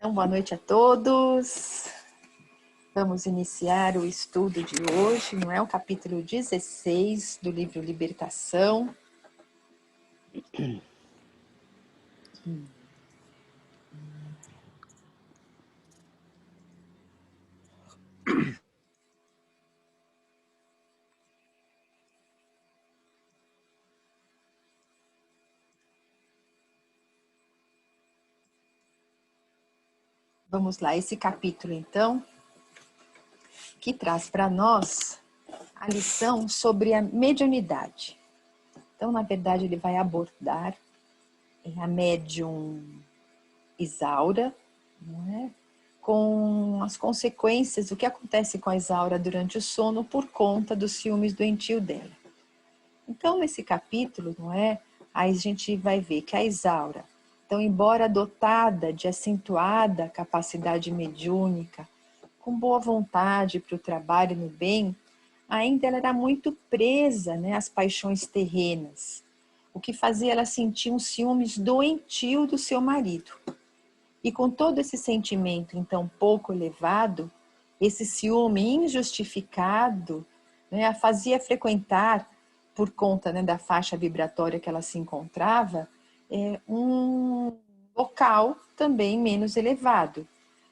Então, boa noite a todos. Vamos iniciar o estudo de hoje, não é? O capítulo 16 do livro Libertação. Vamos lá, esse capítulo, então, que traz para nós a lição sobre a mediunidade. Então, na verdade, ele vai abordar a médium Isaura, não é? Com as consequências, o que acontece com a Isaura durante o sono por conta dos ciúmes doentio dela. Então, nesse capítulo, não é? Aí a gente vai ver que a Isaura, então, embora dotada de acentuada capacidade mediúnica, com boa vontade para o trabalho no bem, ainda ela era muito presa, né, às paixões terrenas, o que fazia ela sentir um ciúmes doentio do seu marido. E com todo esse sentimento, então, pouco elevado, esse ciúme injustificado, né, a fazia frequentar, por conta, né, da faixa vibratória que ela se encontrava, um local também menos elevado,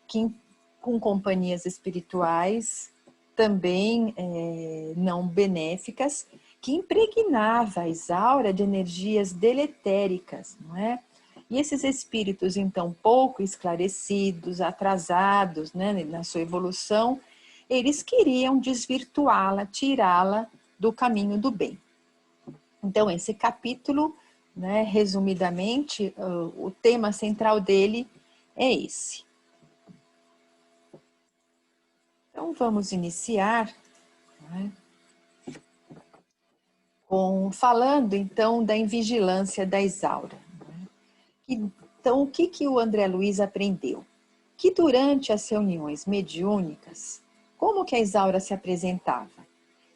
que com companhias espirituais também não benéficas, que impregnava a Isaura de energias deletéricas, não é? E esses espíritos, então, pouco esclarecidos, atrasados, né, na sua evolução, eles queriam desvirtuá-la, tirá-la do caminho do bem. Então, esse capítulo, né, resumidamente, o tema central dele é esse. Então, vamos iniciar, né, falando, então, da invigilância da Isaura. Então, o que o André Luiz aprendeu? Que durante as reuniões mediúnicas, como que a Isaura se apresentava?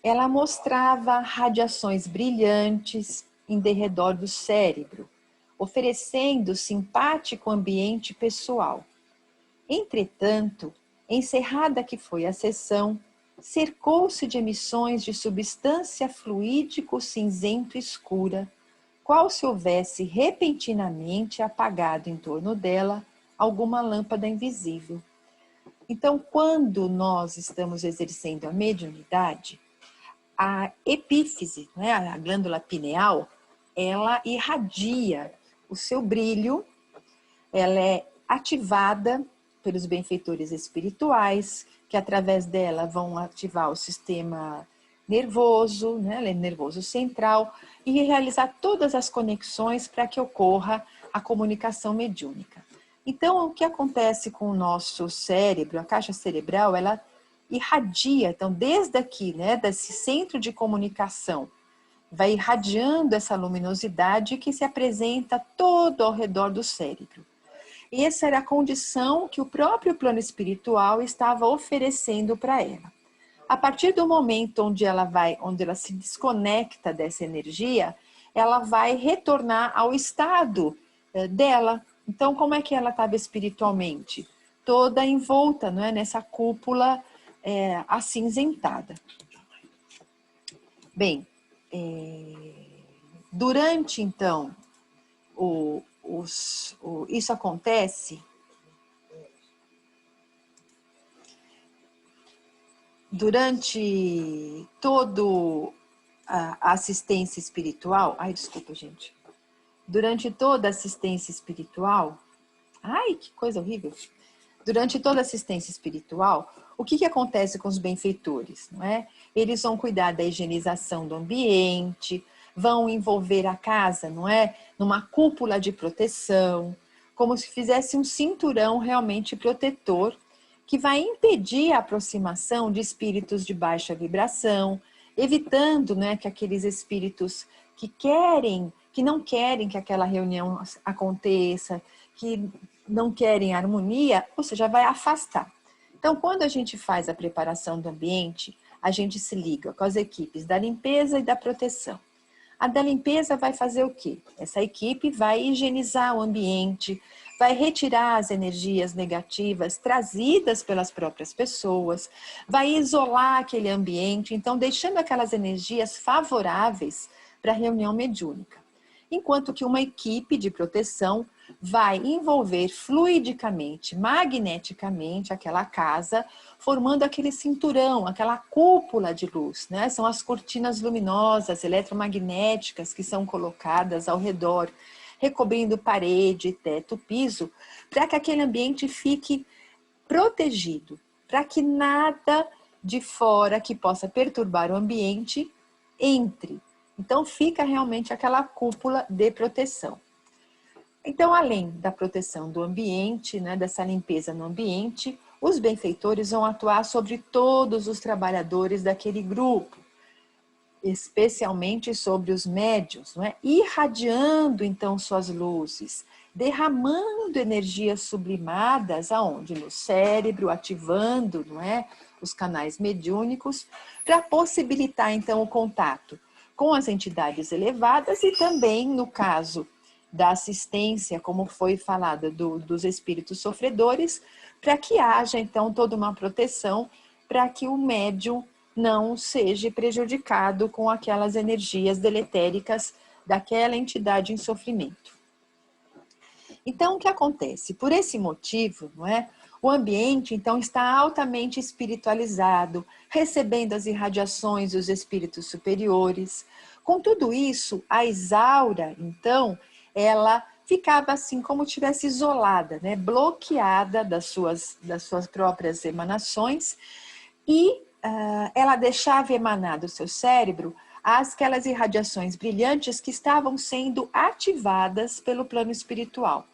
Ela mostrava radiações brilhantes em derredor do cérebro, oferecendo simpático ambiente pessoal. Entretanto, encerrada que foi a sessão, cercou-se de emissões de substância fluídico cinzento escura, qual se houvesse repentinamente apagado em torno dela alguma lâmpada invisível. Então, quando nós estamos exercendo a mediunidade, a epífise, né, a glândula pineal, ela irradia o seu brilho, ela é ativada pelos benfeitores espirituais, que através dela vão ativar o sistema nervoso, né, nervoso central, e realizar todas as conexões para que ocorra a comunicação mediúnica. Então, o que acontece com o nosso cérebro, a caixa cerebral, ela irradia, então, desde aqui, né, desse centro de comunicação, vai irradiando essa luminosidade que se apresenta todo ao redor do cérebro. E essa era a condição que o próprio plano espiritual estava oferecendo para ela. A partir do momento onde ela se desconecta dessa energia, ela vai retornar ao estado dela. Então, como é que ela estava espiritualmente? Toda envolta, não é, nessa cúpula acinzentada. Bem, durante então isso acontece durante todo a assistência espiritual. Ai, desculpa, gente. Durante toda a assistência espiritual. Ai, que coisa horrível. Durante toda a assistência espiritual, o que acontece com os benfeitores? Não é? Eles vão cuidar da higienização do ambiente, vão envolver a casa, não é? Numa cúpula de proteção, como se fizesse um cinturão realmente protetor, que vai impedir a aproximação de espíritos de baixa vibração, evitando, né, que aqueles espíritos que não querem que aquela reunião aconteça, que não querem harmonia, ou seja, vai afastar. Então, quando a gente faz a preparação do ambiente, a gente se liga com as equipes da limpeza e da proteção. A da limpeza vai fazer o quê? Essa equipe vai higienizar o ambiente, vai retirar as energias negativas trazidas pelas próprias pessoas, vai isolar aquele ambiente, então deixando aquelas energias favoráveis para a reunião mediúnica. Enquanto que uma equipe de proteção vai envolver fluidicamente, magneticamente aquela casa, formando aquele cinturão, aquela cúpula de luz, né? São as cortinas luminosas, eletromagnéticas que são colocadas ao redor, recobrindo parede, teto, piso, para que aquele ambiente fique protegido, para que nada de fora que possa perturbar o ambiente entre. Então fica realmente aquela cúpula de proteção. Então, além da proteção do ambiente, né, dessa limpeza no ambiente, os benfeitores vão atuar sobre todos os trabalhadores daquele grupo, especialmente sobre os médiuns, não é? Irradiando então suas luzes, derramando energias sublimadas aonde? No cérebro, ativando, não é? Os canais mediúnicos, para possibilitar então o contato com as entidades elevadas e também, no caso da assistência, como foi falado, dos espíritos sofredores, para que haja então toda uma proteção para que o médium não seja prejudicado com aquelas energias deletéricas daquela entidade em sofrimento. Então, o que acontece? Por esse motivo, não é? O ambiente, então, está altamente espiritualizado, recebendo as irradiações dos espíritos superiores. Com tudo isso, a Isaura, então, ela ficava assim como tivesse isolada, né? Bloqueada das suas próprias emanações e ela deixava emanar do seu cérebro aquelas irradiações brilhantes que estavam sendo ativadas pelo plano espiritual.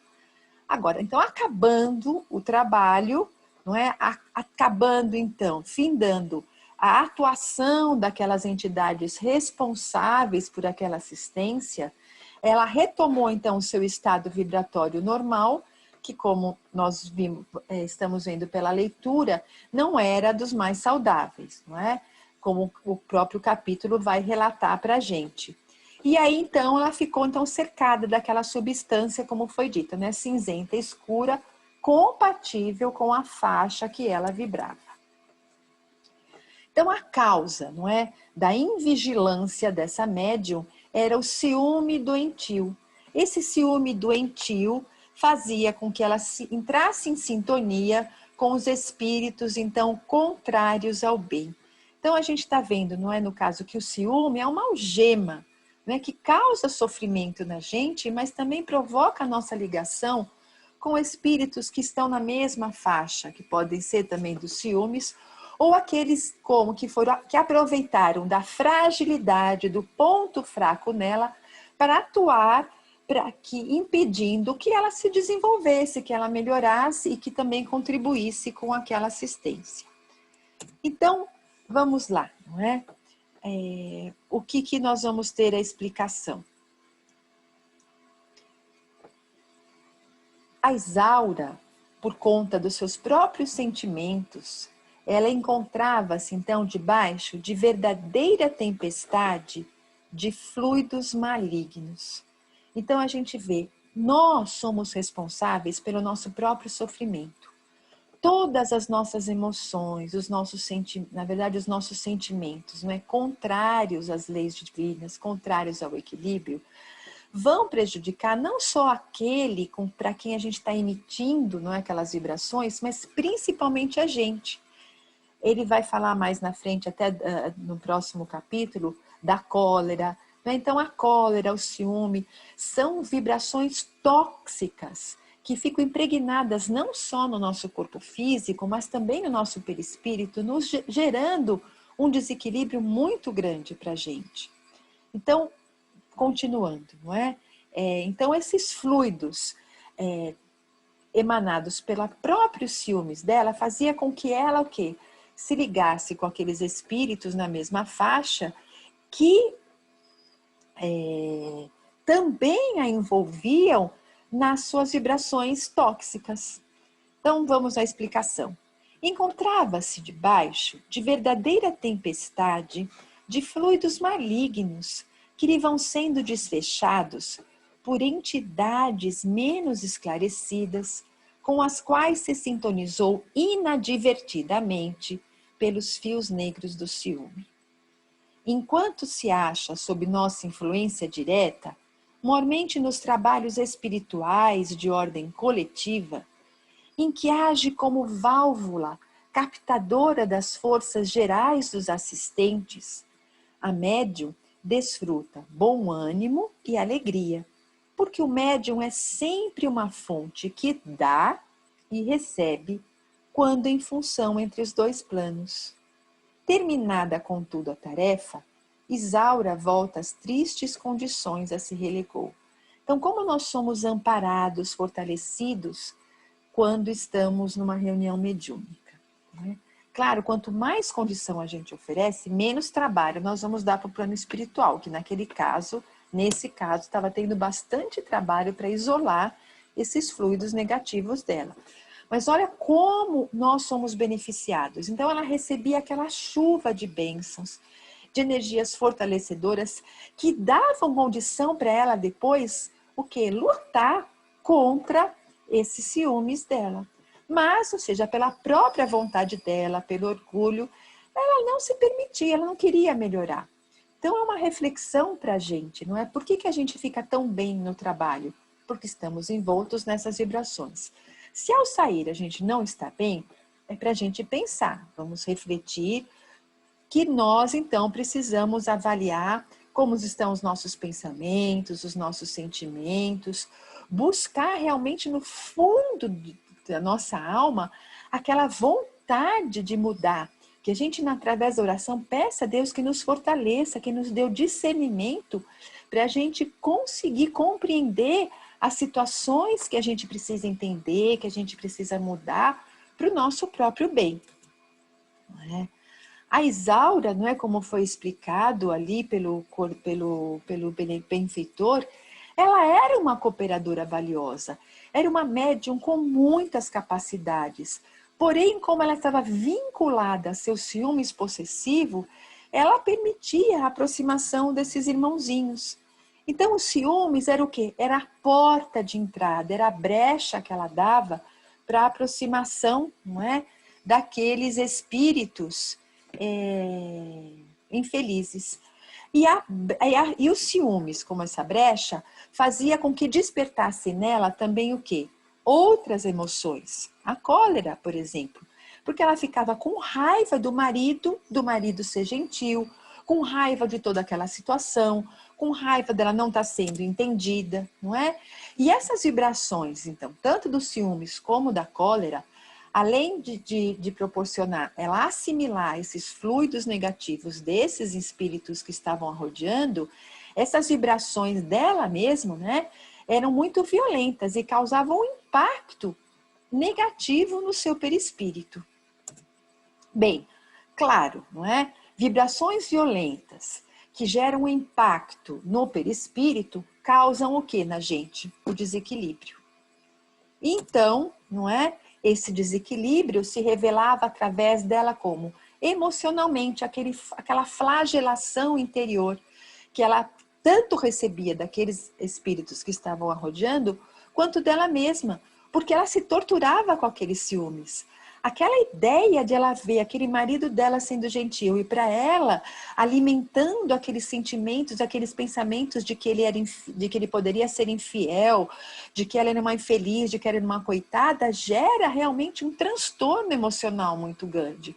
Agora, então, acabando o trabalho, não é? Acabando, então, findando a atuação daquelas entidades responsáveis por aquela assistência, ela retomou, então, o seu estado vibratório normal, que, como nós estamos vendo pela leitura, não era dos mais saudáveis, não é? Como o próprio capítulo vai relatar para a gente. E aí, então, ela ficou então cercada daquela substância, como foi dito, né? Cinzenta, escura, compatível com a faixa que ela vibrava. Então, a causa, não é, da invigilância dessa médium era o ciúme doentio. Esse ciúme doentio fazia com que ela entrasse em sintonia com os espíritos, então, contrários ao bem. Então, a gente está vendo, não é, no caso, que o ciúme é uma algema, né, que causa sofrimento na gente, mas também provoca a nossa ligação com espíritos que estão na mesma faixa, que podem ser também dos ciúmes, ou aqueles que aproveitaram da fragilidade, do ponto fraco nela, para atuar impedindo que ela se desenvolvesse, que ela melhorasse e que também contribuísse com aquela assistência. Então, vamos lá, não é? O que nós vamos ter a explicação? A Isaura, por conta dos seus próprios sentimentos, ela encontrava-se então debaixo de verdadeira tempestade de fluidos malignos. Então a gente vê, nós somos responsáveis pelo nosso próprio sofrimento. Todas as nossas emoções, os nossos sentimentos, não é, contrários às leis divinas, contrários ao equilíbrio, vão prejudicar não só aquele para quem a gente está emitindo, não é, aquelas vibrações, mas principalmente a gente. Ele vai falar mais na frente, até no próximo capítulo, da cólera. Né? Então, a cólera, o ciúme, são vibrações tóxicas que ficam impregnadas não só no nosso corpo físico, mas também no nosso perispírito, nos gerando um desequilíbrio muito grande para a gente. Então, continuando, não é? Então, esses fluidos emanados pela próprios ciúmes dela fazia com que ela, o quê? Se ligasse com aqueles espíritos na mesma faixa que também a envolviam nas suas vibrações tóxicas. Então, vamos à explicação. Encontrava-se debaixo de verdadeira tempestade de fluidos malignos que lhe vão sendo desfechados por entidades menos esclarecidas, com as quais se sintonizou inadvertidamente pelos fios negros do ciúme. Enquanto se acha sob nossa influência direta, mormente nos trabalhos espirituais de ordem coletiva, em que age como válvula captadora das forças gerais dos assistentes, a médium desfruta bom ânimo e alegria, porque o médium é sempre uma fonte que dá e recebe, quando em função entre os dois planos. Terminada, contudo, a tarefa, Isaura volta às tristes condições a se relegou. Então, como nós somos amparados, fortalecidos, quando estamos numa reunião mediúnica, né? Claro, quanto mais condição a gente oferece, menos trabalho nós vamos dar para o plano espiritual, que nesse caso, estava tendo bastante trabalho para isolar esses fluidos negativos dela. Mas olha como nós somos beneficiados. Então ela recebia aquela chuva de bênçãos, de energias fortalecedoras, que davam condição para ela depois, o quê? Lutar contra esses ciúmes dela. Mas, ou seja, pela própria vontade dela, pelo orgulho, ela não se permitia, ela não queria melhorar. Então é uma reflexão para a gente, não é? Por que a gente fica tão bem no trabalho? Porque estamos envoltos nessas vibrações. Se ao sair a gente não está bem, é para a gente pensar, vamos refletir que nós então precisamos avaliar como estão os nossos pensamentos, os nossos sentimentos, buscar realmente no fundo da nossa alma aquela vontade de mudar, que a gente através da oração peça a Deus que nos fortaleça, que nos dê o discernimento para a gente conseguir compreender as situações que a gente precisa entender, que a gente precisa mudar para o nosso próprio bem. Não é? A Isaura, não é, como foi explicado ali pelo benfeitor, ela era uma cooperadora valiosa, era uma médium com muitas capacidades. Porém, como ela estava vinculada a seu ciúmes possessivo, ela permitia a aproximação desses irmãozinhos. Então, os ciúmes era o quê? Era a porta de entrada, era a brecha que ela dava para a aproximação, não é, daqueles espíritos infelizes. E os ciúmes, como essa brecha, fazia com que despertasse nela também o quê? Outras emoções. A cólera, por exemplo. Porque ela ficava com raiva do marido ser gentil, com raiva de toda aquela situação, com raiva dela não estar sendo entendida, não é? E essas vibrações, então, tanto dos ciúmes como da cólera, além de proporcionar ela assimilar esses fluidos negativos desses espíritos que estavam a rodeando, essas vibrações dela mesmo, né, eram muito violentas e causavam um impacto negativo no seu perispírito. Bem, claro, não é? Vibrações violentas que geram um impacto no perispírito causam o que na gente? O desequilíbrio. Então, não é? Esse desequilíbrio se revelava através dela como? Emocionalmente, aquela flagelação interior que ela tanto recebia daqueles espíritos que estavam a rodeando, quanto dela mesma, porque ela se torturava com aqueles ciúmes. Aquela ideia de ela ver aquele marido dela sendo gentil e para ela alimentando aqueles sentimentos, aqueles pensamentos de que ele poderia ser infiel, de que ela era uma infeliz, de que ela era uma coitada, gera realmente um transtorno emocional muito grande.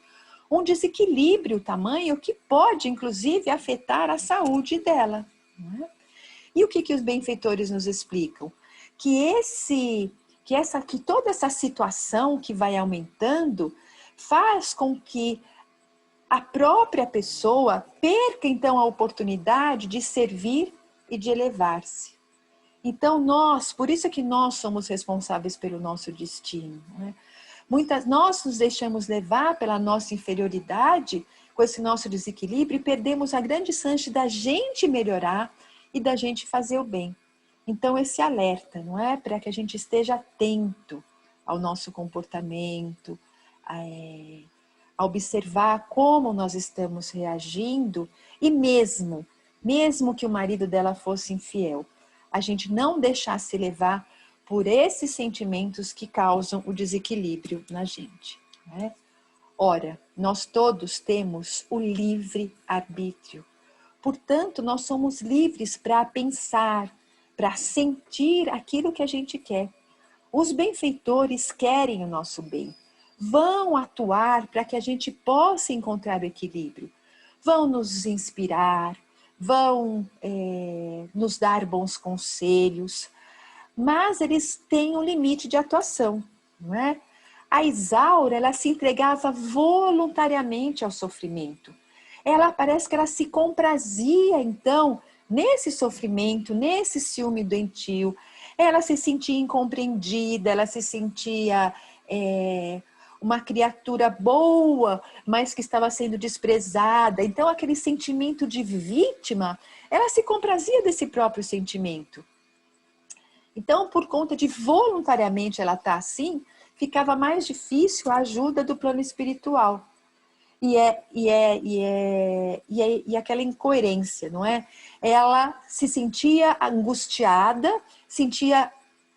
Um desequilíbrio tamanho que pode, inclusive, afetar a saúde dela. Não é? E o que os benfeitores nos explicam? Que toda essa situação que vai aumentando faz com que a própria pessoa perca, então, a oportunidade de servir e de elevar-se. Então, por isso é que nós somos responsáveis pelo nosso destino. Né? Nós nos deixamos levar pela nossa inferioridade, com esse nosso desequilíbrio, e perdemos a grande chance da gente melhorar e da gente fazer o bem. Então, esse alerta, não é? Para que a gente esteja atento ao nosso comportamento, a observar como nós estamos reagindo, e mesmo que o marido dela fosse infiel, a gente não deixar se levar por esses sentimentos que causam o desequilíbrio na gente, né? Ora, nós todos temos o livre arbítrio. Portanto, nós somos livres para pensar, para sentir aquilo que a gente quer. Os benfeitores querem o nosso bem. Vão atuar para que a gente possa encontrar o equilíbrio. Vão nos inspirar, vão nos dar bons conselhos, mas eles têm um limite de atuação, não é? A Isaura, ela se entregava voluntariamente ao sofrimento. Ela parece que ela se comprazia, então, nesse sofrimento, nesse ciúme doentio. Ela se sentia incompreendida, ela se sentia uma criatura boa, mas que estava sendo desprezada. Então, aquele sentimento de vítima, ela se comprazia desse próprio sentimento. Então, por conta de voluntariamente ela estar assim, ficava mais difícil a ajuda do plano espiritual. E aquela incoerência, não é? Ela se sentia angustiada, sentia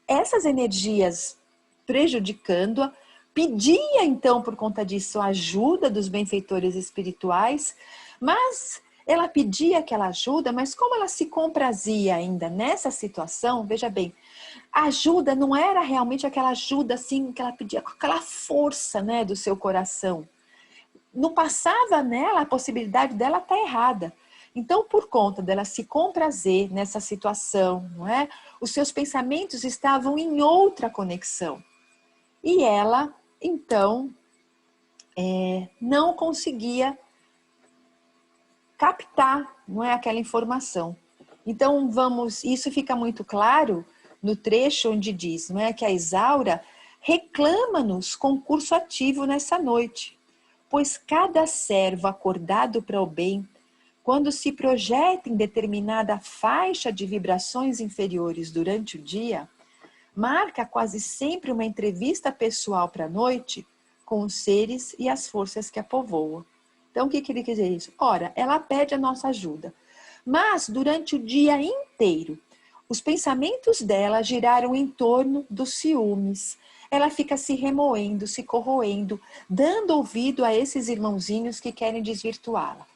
essas energias prejudicando-a, pedia então por conta disso a ajuda dos benfeitores espirituais, mas ela pedia aquela ajuda, mas como ela se comprazia ainda nessa situação, veja bem, a ajuda não era realmente aquela ajuda assim que ela pedia com aquela força, né, do seu coração. Não passava nela a possibilidade dela estar errada. Então, por conta dela se comprazer nessa situação, não é? Os seus pensamentos estavam em outra conexão. E ela, então, não conseguia captar, não é, aquela informação. Então, isso fica muito claro no trecho onde diz, não é, que a Isaura reclama-nos concurso ativo nessa noite, pois cada servo acordado para o bem, quando se projeta em determinada faixa de vibrações inferiores durante o dia, marca quase sempre uma entrevista pessoal para a noite com os seres e as forças que a povoam. Então, o que ele quer dizer isso? Ora, ela pede a nossa ajuda, mas durante o dia inteiro, os pensamentos dela giraram em torno dos ciúmes. Ela fica se remoendo, se corroendo, dando ouvido a esses irmãozinhos que querem desvirtuá-la.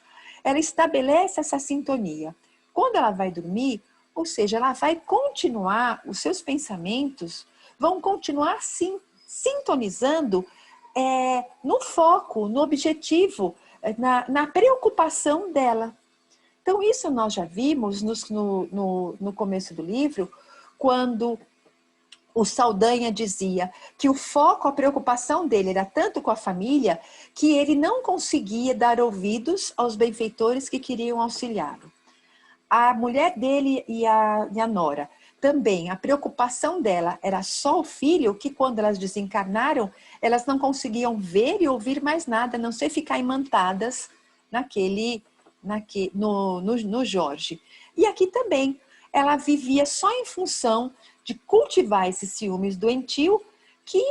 Ela estabelece essa sintonia. Quando ela vai dormir, ou seja, ela vai continuar, os seus pensamentos vão continuar sintonizando no foco, no objetivo, na preocupação dela. Então, isso nós já vimos no começo do livro, quando o Saldanha dizia que o foco, a preocupação dele era tanto com a família, que ele não conseguia dar ouvidos aos benfeitores que queriam auxiliá-lo. A mulher dele e a nora, também, a preocupação dela era só o filho, que quando elas desencarnaram, elas não conseguiam ver e ouvir mais nada, a não ser ficar imantadas no Jorge. E aqui também, ela vivia só em função de cultivar esses ciúmes doentio, que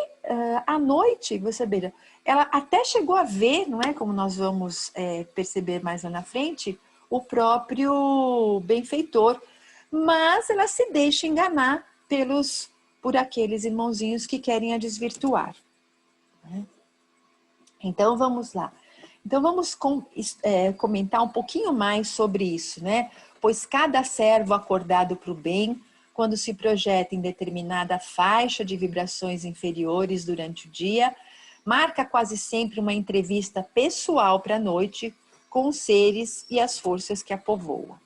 à noite, você veja, ela até chegou a ver, não é, como nós vamos perceber mais lá na frente, o próprio benfeitor, mas ela se deixa enganar por aqueles irmãozinhos que querem a desvirtuar. Né? Então, vamos lá. Então, vamos comentar um pouquinho mais sobre isso, né? Pois cada servo acordado para o bem, quando se projeta em determinada faixa de vibrações inferiores durante o dia, marca quase sempre uma entrevista pessoal para a noite com os seres e as forças que a povoam.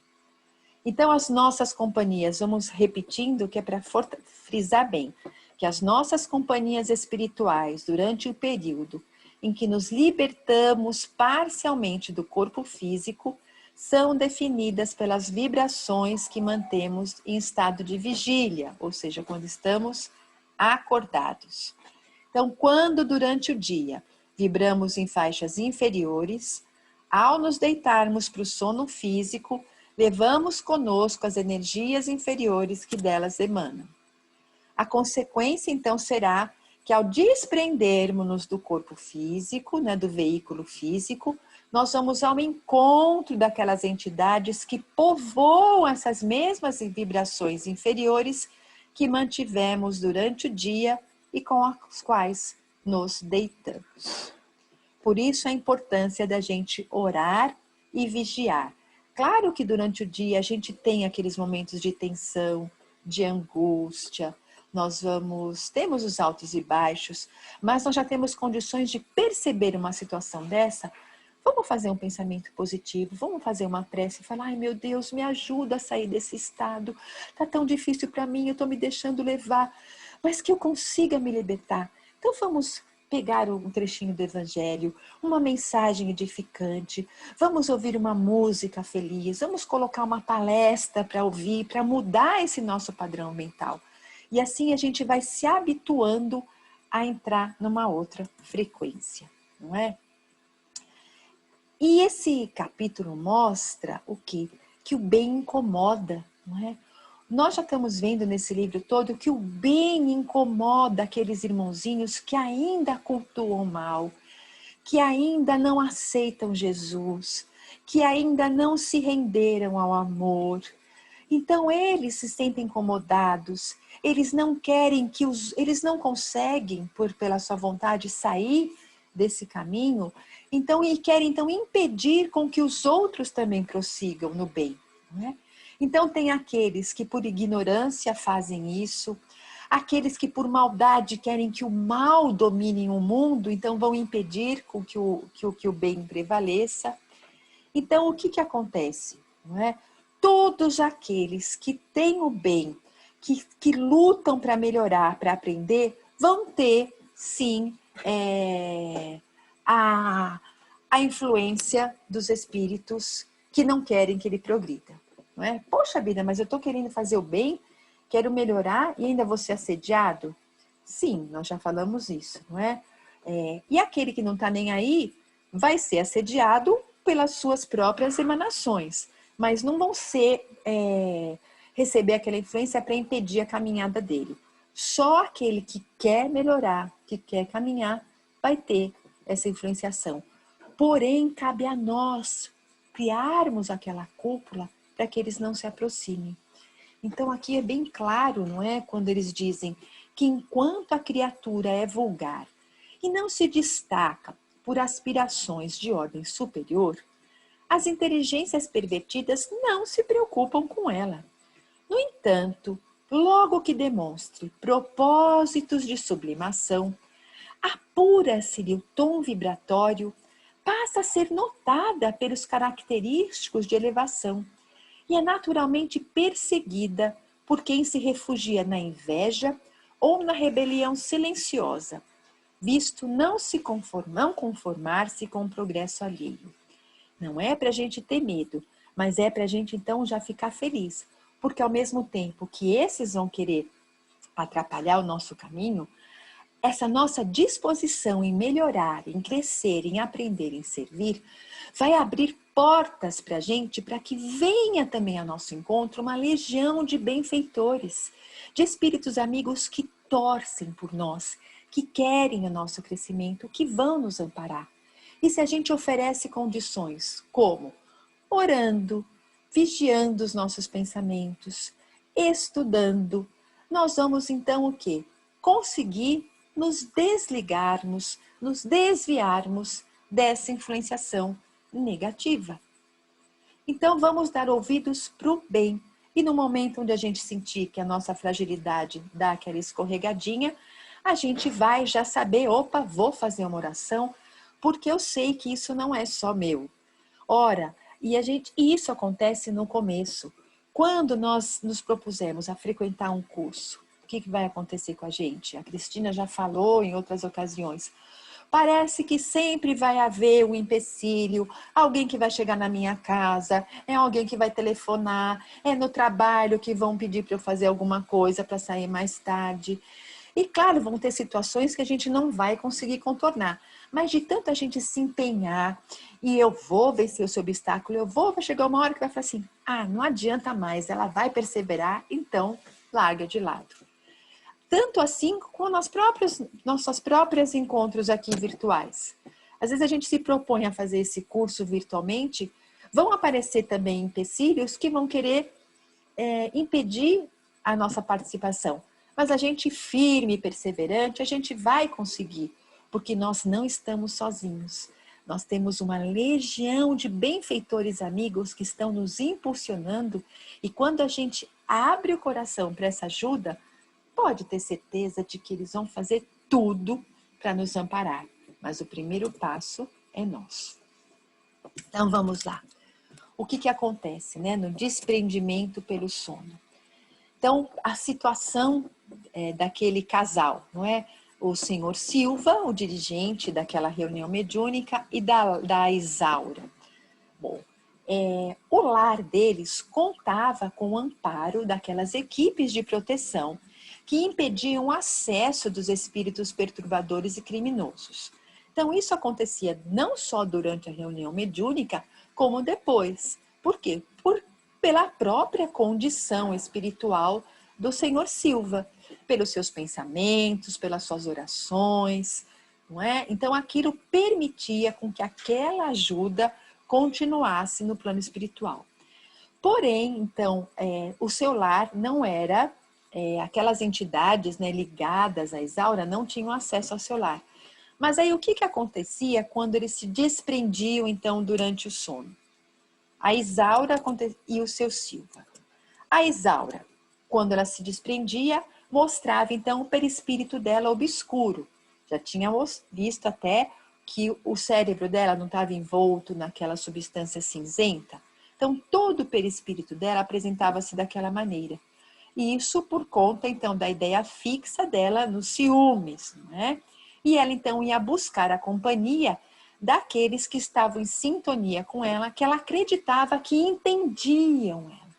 Então, as nossas companhias, vamos repetindo que é para frisar bem, que as nossas companhias espirituais, durante o período em que nos libertamos parcialmente do corpo físico, são definidas pelas vibrações que mantemos em estado de vigília, ou seja, quando estamos acordados. Então, quando durante o dia vibramos em faixas inferiores, ao nos deitarmos para o sono físico, levamos conosco as energias inferiores que delas emanam. A consequência, então, será que ao desprendermos-nos do corpo físico, né, do veículo físico, Nós vamos ao encontro daquelas entidades que povoam essas mesmas vibrações inferiores que mantivemos durante o dia e com as quais nos deitamos. Por isso a importância da gente orar e vigiar. Claro que durante o dia a gente tem aqueles momentos de tensão, de angústia, temos os altos e baixos, mas nós já temos condições de perceber uma situação dessa. Vamos fazer um pensamento positivo, vamos fazer uma prece e falar: ai meu Deus, me ajuda a sair desse estado, tá tão difícil para mim, eu tô me deixando levar, mas que eu consiga me libertar. Então vamos pegar um trechinho do Evangelho, uma mensagem edificante, vamos ouvir uma música feliz, vamos colocar uma palestra para ouvir, para mudar esse nosso padrão mental. E assim a gente vai se habituando a entrar numa outra frequência, não é? E esse capítulo mostra o quê? Que o bem incomoda, não é? Nós já estamos vendo nesse livro todo que o bem incomoda aqueles irmãozinhos que ainda cultuam o mal, que ainda não aceitam Jesus, que ainda não se renderam ao amor. Então eles se sentem incomodados, eles não querem eles não conseguem, pela sua vontade, sair desse caminho, e querem então impedir com que os outros também prossigam no bem, não é? Então tem aqueles que por ignorância fazem isso, aqueles que por maldade querem que o mal domine o mundo, então vão impedir com que o bem prevaleça. Então o que acontece, não é? Todos aqueles que têm o bem, que lutam para melhorar, para aprender, vão ter, sim, a influência dos espíritos que não querem que ele progrida. Não é? Poxa vida, mas eu estou querendo fazer o bem, quero melhorar e ainda vou ser assediado? Sim, nós já falamos isso, não é? E aquele que não está nem aí vai ser assediado pelas suas próprias emanações, mas não vão receber aquela influência para impedir a caminhada dele. Só aquele que quer melhorar, que quer caminhar, vai ter essa influenciação. Porém, cabe a nós criarmos aquela cúpula para que eles não se aproximem. Então aqui é bem claro, não é? Quando eles dizem que enquanto a criatura é vulgar e não se destaca por aspirações de ordem superior, as inteligências pervertidas não se preocupam com ela. No entanto, logo que demonstre propósitos de sublimação, apura-se-lhe o tom vibratório, passa a ser notada pelos característicos de elevação e é naturalmente perseguida por quem se refugia na inveja ou na rebelião silenciosa, visto não conformar-se com o progresso alheio. Não é para a gente ter medo, mas é para a gente então já ficar feliz, porque ao mesmo tempo que esses vão querer atrapalhar o nosso caminho, essa nossa disposição em melhorar, em crescer, em aprender, em servir, vai abrir portas para a gente, para que venha também ao nosso encontro uma legião de benfeitores, de espíritos amigos que torcem por nós, que querem o nosso crescimento, que vão nos amparar. E se a gente oferece condições como orando, vigiando os nossos pensamentos, estudando, nós vamos então o quê? Conseguir nos desligarmos, nos desviarmos dessa influenciação negativa. Então vamos dar ouvidos para o bem. E no momento onde a gente sentir que a nossa fragilidade dá aquela escorregadinha, a gente vai já saber, opa, vou fazer uma oração, porque eu sei que isso não é só meu. Ora, e isso acontece no começo. Quando nós nos propusemos a frequentar um curso, o que vai acontecer com a gente? A Cristina já falou em outras ocasiões. Parece que sempre vai haver um empecilho, alguém que vai chegar na minha casa, é alguém que vai telefonar, é no trabalho que vão pedir para eu fazer alguma coisa para sair mais tarde. E claro, vão ter situações que a gente não vai conseguir contornar, mas de tanto a gente se empenhar, e eu vou vencer esse obstáculo, vai chegar uma hora que vai falar assim, não adianta mais, ela vai perseverar, então larga de lado. Tanto assim com nossos próprios encontros aqui virtuais. Às vezes a gente se propõe a fazer esse curso virtualmente, vão aparecer também empecilhos que vão querer impedir a nossa participação. Mas a gente firme e perseverante, a gente vai conseguir, porque nós não estamos sozinhos. Nós temos uma legião de benfeitores amigos que estão nos impulsionando, e quando a gente abre o coração para essa ajuda, pode ter certeza de que eles vão fazer tudo para nos amparar. Mas o primeiro passo é nosso. Então vamos lá. O que acontece, né, no desprendimento pelo sono? Então, a situação daquele casal, não é? O senhor Silva, o dirigente daquela reunião mediúnica, e da Isaura. Bom, o lar deles contava com o amparo daquelas equipes de proteção que impediam o acesso dos espíritos perturbadores e criminosos. Então, isso acontecia não só durante a reunião mediúnica, como depois. Por quê? Pela própria condição espiritual do senhor Silva, pelos seus pensamentos, pelas suas orações, não é? Então, aquilo permitia com que aquela ajuda continuasse no plano espiritual. Porém, então, o seu lar não era, aquelas entidades, né, ligadas à Isaura não tinham acesso ao seu lar. Mas aí o que acontecia quando eles se desprendiam, então, durante o sono? A Isaura e o seu Silva. A Isaura, quando ela se desprendia, mostrava então o perispírito dela obscuro. Já tínhamos visto até que o cérebro dela não estava envolto naquela substância cinzenta. Então, todo o perispírito dela apresentava-se daquela maneira. E isso por conta, então, da ideia fixa dela nos ciúmes, né? E ela, então, ia buscar a companhia daqueles que estavam em sintonia com ela, que ela acreditava que entendiam ela,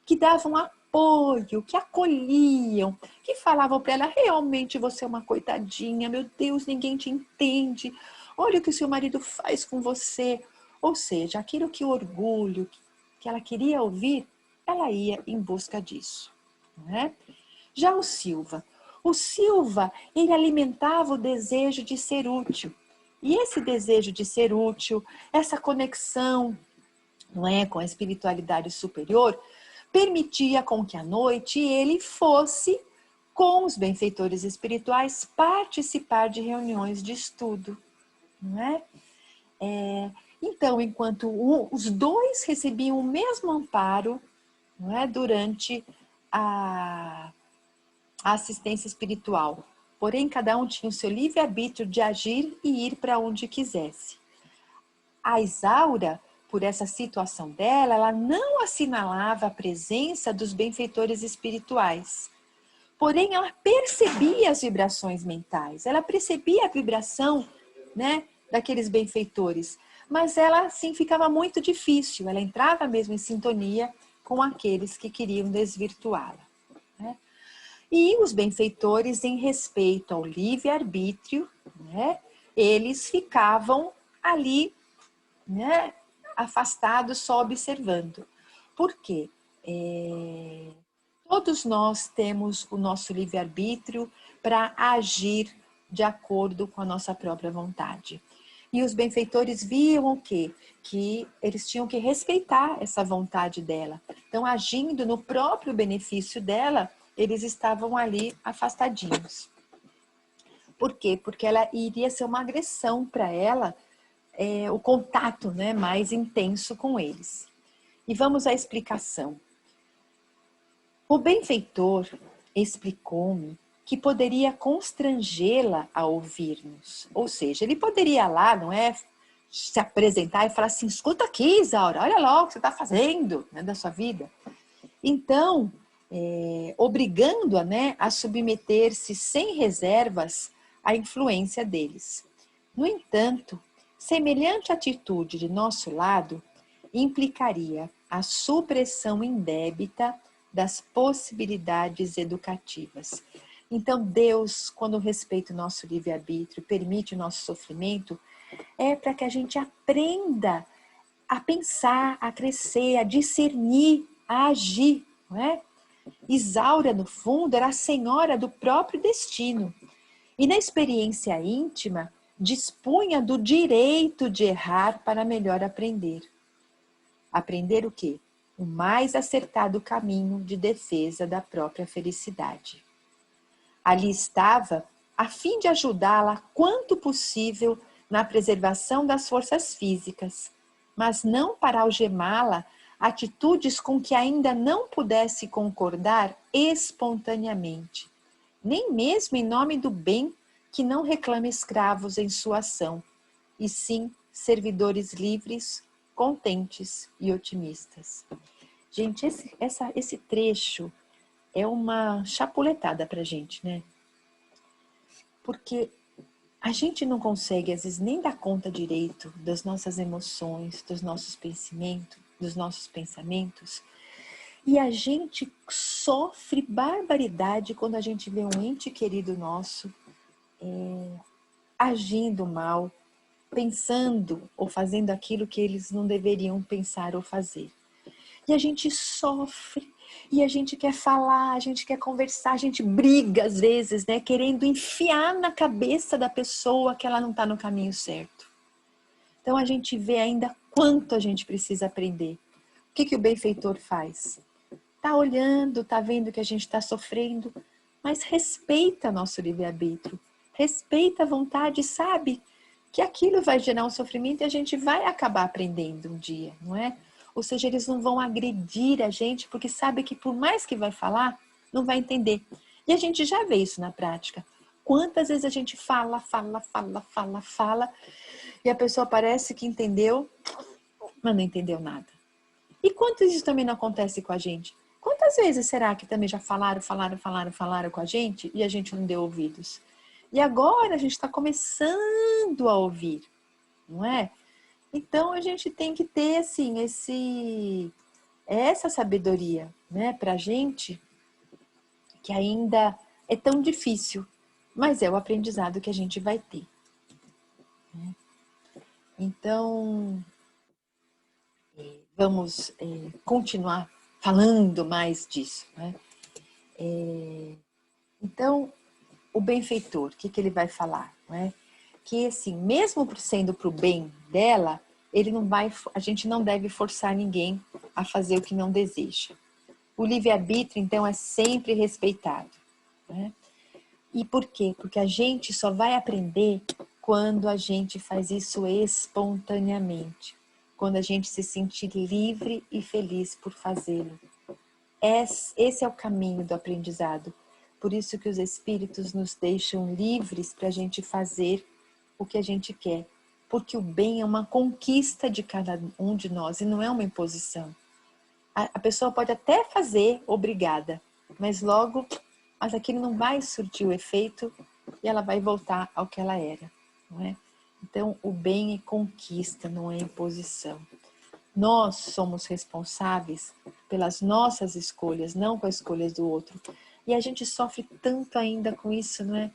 que davam apoio, que acolhiam, que falavam para ela, realmente você é uma coitadinha, meu Deus, ninguém te entende, olha o que o seu marido faz com você. Ou seja, aquilo que o orgulho, que ela queria ouvir, ela ia em busca disso. Né? Já o Silva, ele alimentava o desejo de ser útil. E esse desejo de ser útil, essa conexão, não é, com a espiritualidade superior, permitia com que à noite ele fosse, com os benfeitores espirituais, participar de reuniões de estudo. Não é? Então, enquanto os dois recebiam o mesmo amparo, não é, durante a assistência espiritual, porém cada um tinha o seu livre-arbítrio de agir e ir para onde quisesse. A Isaura, por essa situação dela, ela não assinalava a presença dos benfeitores espirituais. Porém, ela percebia as vibrações mentais, ela percebia a vibração, né, daqueles benfeitores. Mas ela, assim, ficava muito difícil. Ela entrava mesmo em sintonia com aqueles que queriam desvirtuá-la. Né? E os benfeitores, em respeito ao livre-arbítrio, né, eles ficavam ali, né, afastados, só observando. Por quê? Todos nós temos o nosso livre-arbítrio para agir de acordo com a nossa própria vontade. E os benfeitores viam o quê? Que eles tinham que respeitar essa vontade dela. Então, agindo no próprio benefício dela, eles estavam ali afastadinhos. Por quê? Porque ela iria ser uma agressão para ela, o contato, né, mais intenso com eles. E vamos à explicação. O benfeitor explicou-me que poderia constrangê-la a ouvir-nos. Ou seja, ele poderia lá, não é, se apresentar e falar assim, escuta aqui, Isaura, olha lá o que você está fazendo, né, da sua vida. Então, obrigando-a, né, a submeter-se sem reservas à influência deles. No entanto, semelhante atitude de nosso lado implicaria a supressão indébita das possibilidades educativas. Então, Deus, quando respeita o nosso livre-arbítrio, permite o nosso sofrimento, é para que a gente aprenda a pensar, a crescer, a discernir, a agir, não é? Isaura, no fundo, era a senhora do próprio destino. E na experiência íntima, dispunha do direito de errar para melhor aprender. Aprender o quê? O mais acertado caminho de defesa da própria felicidade. Ali estava a fim de ajudá-la quanto possível na preservação das forças físicas, mas não para algemá-la atitudes com que ainda não pudesse concordar espontaneamente, nem mesmo em nome do bem que não reclama escravos em sua ação, e sim servidores livres, contentes e otimistas. Gente, esse trecho é uma chapuletada para a gente, né? Porque a gente não consegue, às vezes, nem dar conta direito das nossas emoções, dos nossos pensamentos, e a gente sofre barbaridade quando a gente vê um ente querido nosso agindo mal, pensando ou fazendo aquilo que eles não deveriam pensar ou fazer. E a gente sofre, e a gente quer falar, a gente quer conversar, a gente briga às vezes, né? Querendo enfiar na cabeça da pessoa que ela não está no caminho certo. Então a gente vê ainda quanto a gente precisa aprender. O que o benfeitor faz? Está olhando, está vendo que a gente está sofrendo, mas respeita nosso livre-arbítrio, respeita a vontade, sabe que aquilo vai gerar um sofrimento e a gente vai acabar aprendendo um dia, não é? Ou seja, eles não vão agredir a gente porque sabe que por mais que vai falar, não vai entender. E a gente já vê isso na prática. Quantas vezes a gente fala e a pessoa parece que entendeu, mas não entendeu nada. E quantas isso também não acontece com a gente? Quantas vezes será que também já falaram com a gente e a gente não deu ouvidos? E agora a gente está começando a ouvir, não é? Então a gente tem que ter assim, essa sabedoria, né, para a gente, que ainda é tão difícil, mas é o aprendizado que a gente vai ter. Né? Então, vamos continuar falando mais disso. Né? Então, o benfeitor, o que ele vai falar? Não é? Que assim, mesmo sendo para o bem dela, a gente não deve forçar ninguém a fazer o que não deseja. O livre-arbítrio, então, é sempre respeitado. Né? E por quê? Porque a gente só vai aprender quando a gente faz isso espontaneamente, quando a gente se sentir livre e feliz por fazê-lo. Esse é o caminho do aprendizado. Por isso que os espíritos nos deixam livres para a gente fazer o que a gente quer. Porque o bem é uma conquista de cada um de nós e não é uma imposição. A pessoa pode até fazer obrigada, mas aquilo não vai surtir o efeito e ela vai voltar ao que ela era, não é? Então, o bem é conquista, não é imposição. Nós somos responsáveis pelas nossas escolhas, não com as escolhas do outro. E a gente sofre tanto ainda com isso, não é?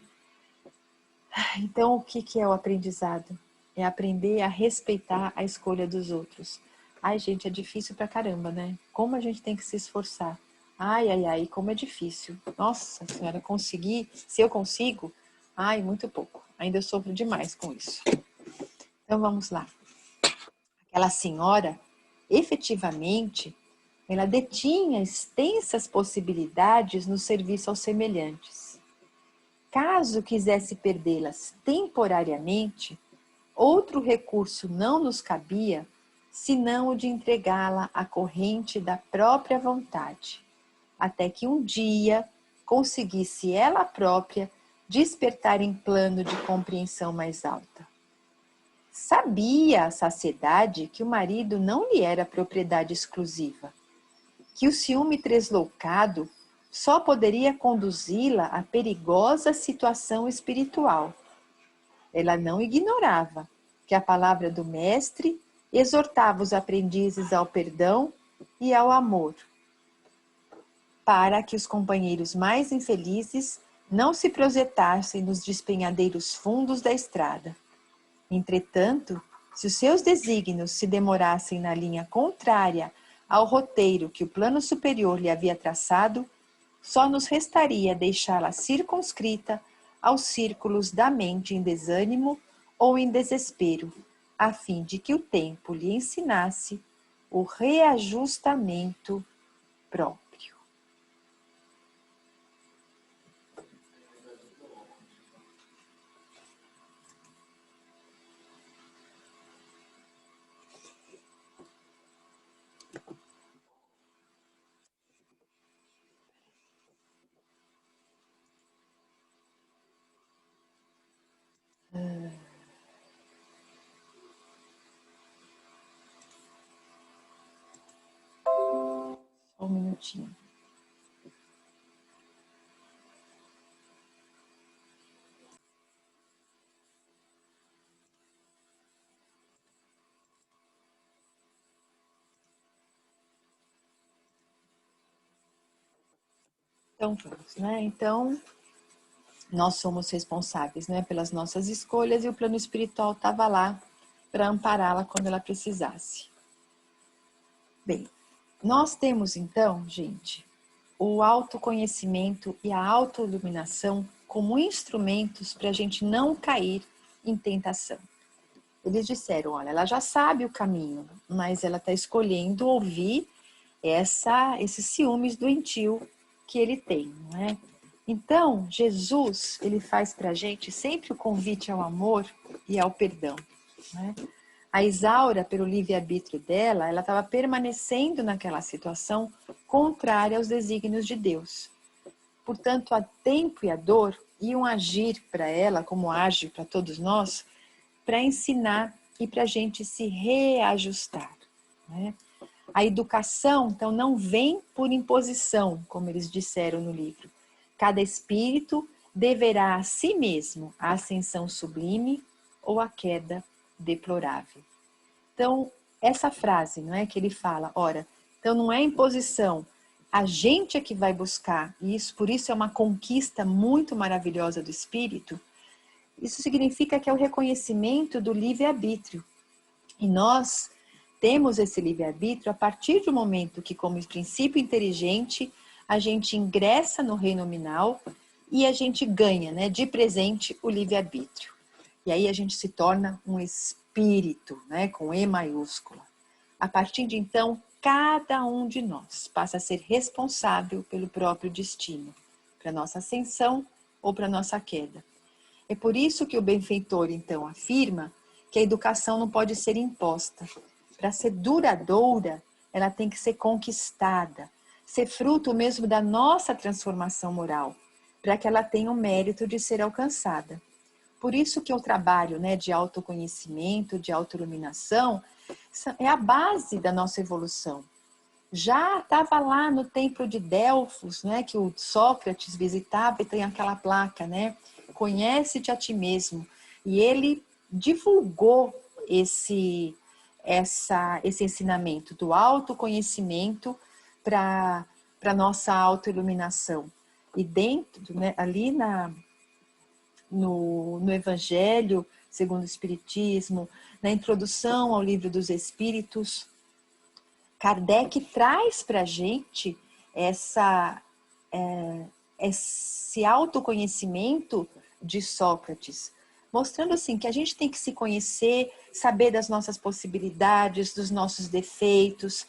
Então, o que é o aprendizado? É aprender a respeitar a escolha dos outros. Ai, gente, é difícil pra caramba, né? Como a gente tem que se esforçar. Ai, como é difícil. Nossa senhora, conseguir, se eu consigo, ai, muito pouco. Ainda eu sofro demais com isso. Então, vamos lá. Aquela senhora, efetivamente, ela detinha extensas possibilidades no serviço aos semelhantes. Caso quisesse perdê-las temporariamente, outro recurso não nos cabia, senão o de entregá-la à corrente da própria vontade, até que um dia conseguisse ela própria despertar em plano de compreensão mais alta. Sabia a saciedade que o marido não lhe era propriedade exclusiva, que o ciúme tresloucado só poderia conduzi-la a perigosa situação espiritual. Ela não ignorava que a palavra do mestre exortava os aprendizes ao perdão e ao amor, para que os companheiros mais infelizes não se projetassem nos despenhadeiros fundos da estrada. Entretanto, se os seus desígnios se demorassem na linha contrária ao roteiro que o plano superior lhe havia traçado, só nos restaria deixá-la circunscrita aos círculos da mente em desânimo ou em desespero, a fim de que o tempo lhe ensinasse o reajustamento próprio. Só um minutinho. Então vamos, né? Então, nós somos responsáveis, né, pelas nossas escolhas e o plano espiritual estava lá para ampará-la quando ela precisasse. Bem, nós temos então, gente, o autoconhecimento e a autoiluminação como instrumentos para a gente não cair em tentação. Eles disseram, olha, ela já sabe o caminho, mas ela está escolhendo ouvir esses ciúmes doentio que ele tem, não é? Então, Jesus, ele faz para a gente sempre o convite ao amor e ao perdão, né? A Isaura, pelo livre-arbítrio dela, ela estava permanecendo naquela situação contrária aos desígnios de Deus. Portanto, a tempo e a dor iam agir para ela, como age para todos nós, para ensinar e para a gente se reajustar, né? A educação, então, não vem por imposição, como eles disseram no livro. Cada espírito deverá a si mesmo a ascensão sublime ou a queda deplorável. Então, essa frase, não é que ele fala, ora, então não é imposição, a gente é que vai buscar isso, por isso é uma conquista muito maravilhosa do espírito. Isso significa que é o reconhecimento do livre-arbítrio. E nós temos esse livre-arbítrio a partir do momento que, como princípio inteligente, a gente ingressa no reino nominal e a gente ganha, né, de presente o livre-arbítrio. E aí a gente se torna um espírito, né, com E maiúscula. A partir de então, cada um de nós passa a ser responsável pelo próprio destino, para nossa ascensão ou para nossa queda. É por isso que o benfeitor, então, afirma que a educação não pode ser imposta. Para ser duradoura, ela tem que ser conquistada, ser fruto mesmo da nossa transformação moral, para que ela tenha o mérito de ser alcançada. Por isso que o trabalho, né, de autoconhecimento, de autoiluminação, é a base da nossa evolução. Já estava lá no templo de Delfos, né, que o Sócrates visitava e tem aquela placa, né? Conhece-te a ti mesmo. E ele divulgou esse ensinamento do autoconhecimento para a nossa autoiluminação. E dentro, né, ali no Evangelho, segundo o Espiritismo, na introdução ao Livro dos Espíritos, Kardec traz para a gente esse autoconhecimento de Sócrates, mostrando assim que a gente tem que se conhecer, saber das nossas possibilidades, dos nossos defeitos,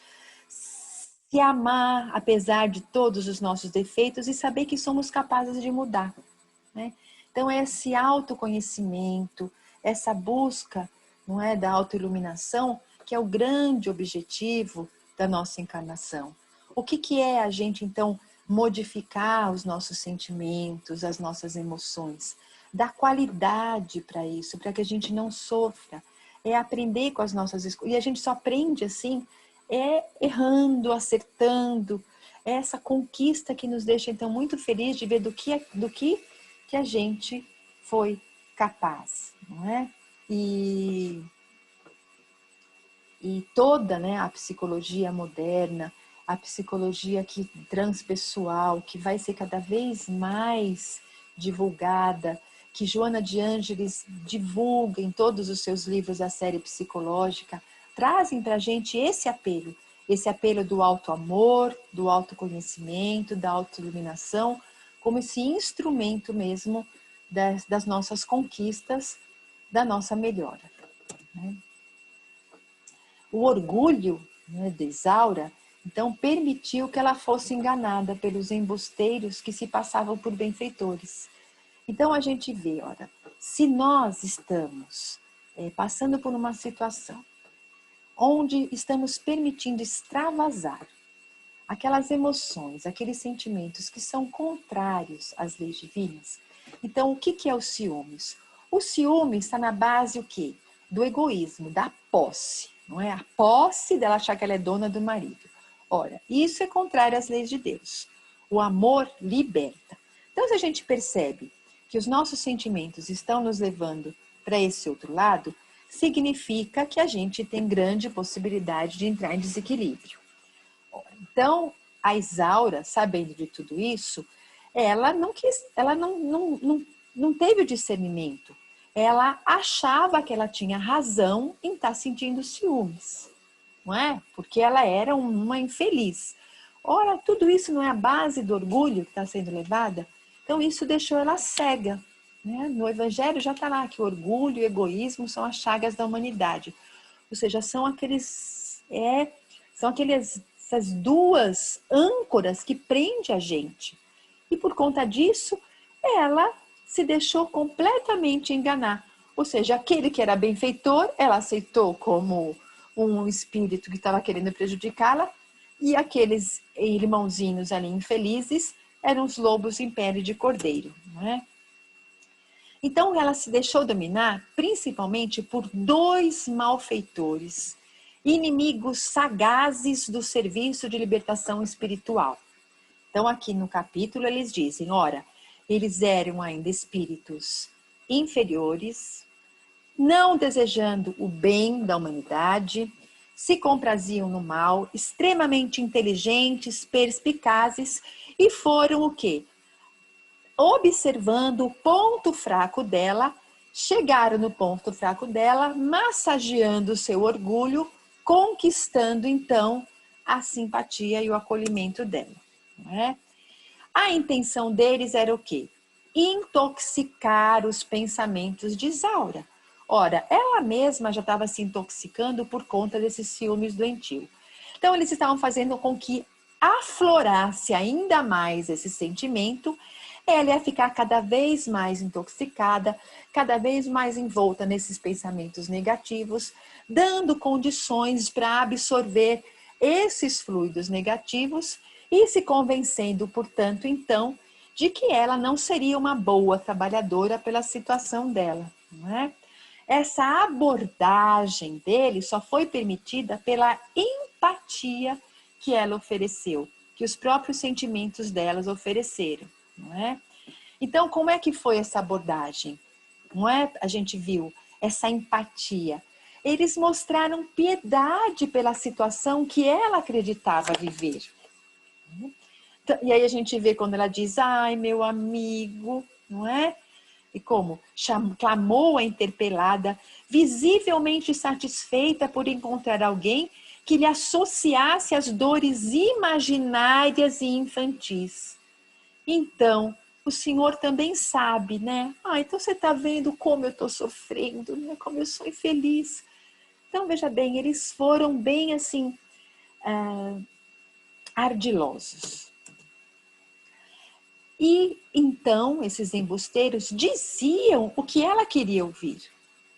se amar apesar de todos os nossos defeitos e saber que somos capazes de mudar, né? Então, esse autoconhecimento, essa busca, não é, da autoiluminação, que é o grande objetivo da nossa encarnação. O que é a gente, então, modificar os nossos sentimentos, as nossas emoções? Dar qualidade para isso, para que a gente não sofra. É aprender com as nossas escolhas. E a gente só aprende assim, errando, acertando. É essa conquista que nos deixa, então, muito feliz de ver do que a gente foi capaz, não é? E toda, né, a psicologia moderna, a psicologia transpessoal, que vai ser cada vez mais divulgada, que Joana de Ângeles divulga em todos os seus livros da série psicológica, trazem para a gente esse apelo do auto-amor, do autoconhecimento, da autoiluminação, como esse instrumento mesmo das nossas conquistas da nossa melhora. Né? O orgulho, né, de Isaura, então, permitiu que ela fosse enganada pelos embusteiros que se passavam por benfeitores. Então, a gente vê, olha, se nós estamos passando por uma situação onde estamos permitindo extravasar aquelas emoções, aqueles sentimentos que são contrários às leis divinas, então, o que é o ciúmes? O ciúme está na base o quê? Do egoísmo, da posse, não é? A posse dela achar que ela é dona do marido. Ora, isso é contrário às leis de Deus. O amor liberta. Então, se a gente percebe que os nossos sentimentos estão nos levando para esse outro lado, significa que a gente tem grande possibilidade de entrar em desequilíbrio. Então, a Isaura, sabendo de tudo isso, ela não teve o discernimento. Ela achava que ela tinha razão em estar sentindo ciúmes, não é? Porque ela era uma infeliz. Ora, tudo isso não é a base do orgulho que está sendo levada? Então, isso deixou ela cega. Né? No Evangelho já está lá que o orgulho e o egoísmo são as chagas da humanidade. Ou seja, são essas duas âncoras que prende a gente. E por conta disso, ela se deixou completamente enganar. Ou seja, aquele que era benfeitor, ela aceitou como um espírito que estava querendo prejudicá-la, e aqueles irmãozinhos ali infelizes eram os lobos em pele de cordeiro, não é? Então ela se deixou dominar principalmente por dois malfeitores, inimigos sagazes do serviço de libertação espiritual. Então aqui no capítulo eles dizem, ora, eles eram ainda espíritos inferiores, não desejando o bem da humanidade, se compraziam no mal, extremamente inteligentes, perspicazes, e foram o quê? Observando o ponto fraco dela, chegaram no ponto fraco dela, massageando o seu orgulho, conquistando então a simpatia e o acolhimento dela. Não é? A intenção deles era o quê? Intoxicar os pensamentos de Isaura. Ora, ela mesma já estava se intoxicando por conta desses ciúmes doentios. Então, eles estavam fazendo com que aflorasse ainda mais esse sentimento. Ela ia ficar cada vez mais intoxicada, cada vez mais envolta nesses pensamentos negativos, dando condições para absorver esses fluidos negativos e se convencendo, portanto, então, de que ela não seria uma boa trabalhadora pela situação dela, não é? Essa abordagem dele só foi permitida pela empatia que ela ofereceu, que os próprios sentimentos delas ofereceram, não é? Então, como é que foi essa abordagem? Não é? A gente viu essa empatia. Eles mostraram piedade pela situação que ela acreditava viver. E aí a gente vê quando ela diz, ai, meu amigo, não é? E como clamou a interpelada, visivelmente satisfeita por encontrar alguém que lhe associasse as dores imaginárias e infantis. Então, o Senhor também sabe, né? Ah, então você está vendo como eu estou sofrendo, né? Como eu sou infeliz. Então, veja bem, eles foram bem assim, ardilosos. E então esses embusteiros diziam o que ela queria ouvir.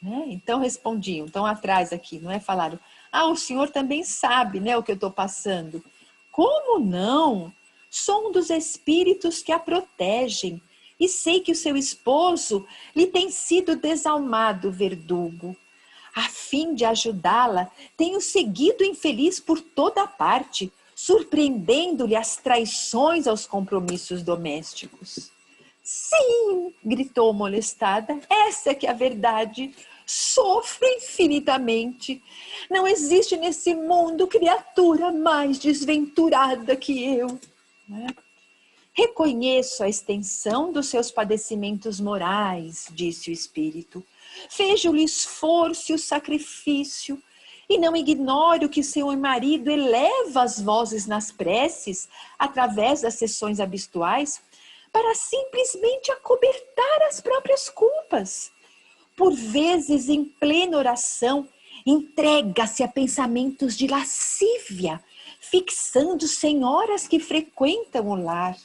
Né? Então respondiam, estão atrás aqui, não é? Falaram, ah, o senhor também sabe, né, o que eu estou passando. Como não? Sou um dos espíritos que a protegem e sei que o seu esposo lhe tem sido desalmado verdugo. A fim de ajudá-la, tenho seguido infeliz por toda parte, surpreendendo-lhe as traições aos compromissos domésticos. Sim, gritou molestada, essa é que é a verdade. Sofro infinitamente. Não existe nesse mundo criatura mais desventurada que eu. Reconheço a extensão dos seus padecimentos morais, disse o espírito. Vejo-lhe esforço e o sacrifício, e não ignoro que seu marido eleva as vozes nas preces, através das sessões habituais, para simplesmente acobertar as próprias culpas. Por vezes, em plena oração, entrega-se a pensamentos de lascívia, fixando senhoras que frequentam o lar.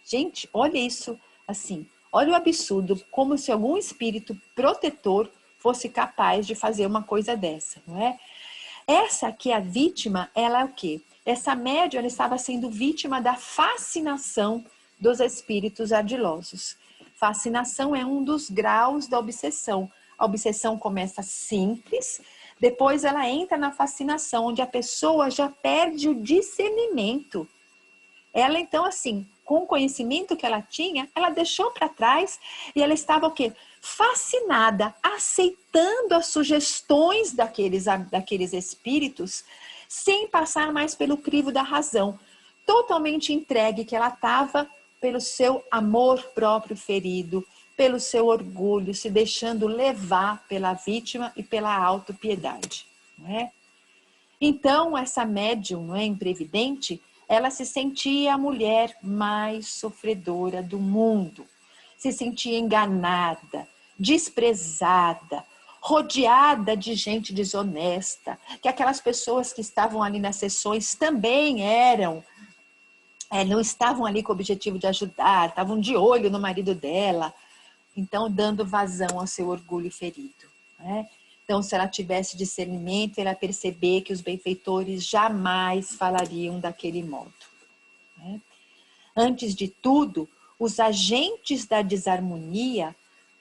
Gente, olha isso assim, olha o absurdo, como se algum espírito protetor fosse capaz de fazer uma coisa dessa, não é? Essa aqui, a vítima, ela é o quê? Essa médium, ela estava sendo vítima da fascinação dos espíritos ardilosos. Fascinação é um dos graus da obsessão. A obsessão começa simples, depois ela entra na fascinação, onde a pessoa já perde o discernimento. Ela, então, assim, com o conhecimento que ela tinha, ela deixou para trás e ela estava o quê? Fascinada, aceitando as sugestões daqueles espíritos, sem passar mais pelo crivo da razão. Totalmente entregue que ela estava pelo seu amor próprio ferido, pelo seu orgulho, se deixando levar pela vítima e pela autopiedade, não é? Então, essa médium, não é, imprevidente, ela se sentia a mulher mais sofredora do mundo. Se sentia enganada, desprezada, rodeada de gente desonesta, que aquelas pessoas que estavam ali nas sessões também não estavam ali com o objetivo de ajudar, estavam de olho no marido dela, então dando vazão ao seu orgulho ferido, né? Então, se ela tivesse discernimento, ela perceber que os benfeitores jamais falariam daquele modo, né? Antes de tudo, os agentes da desarmonia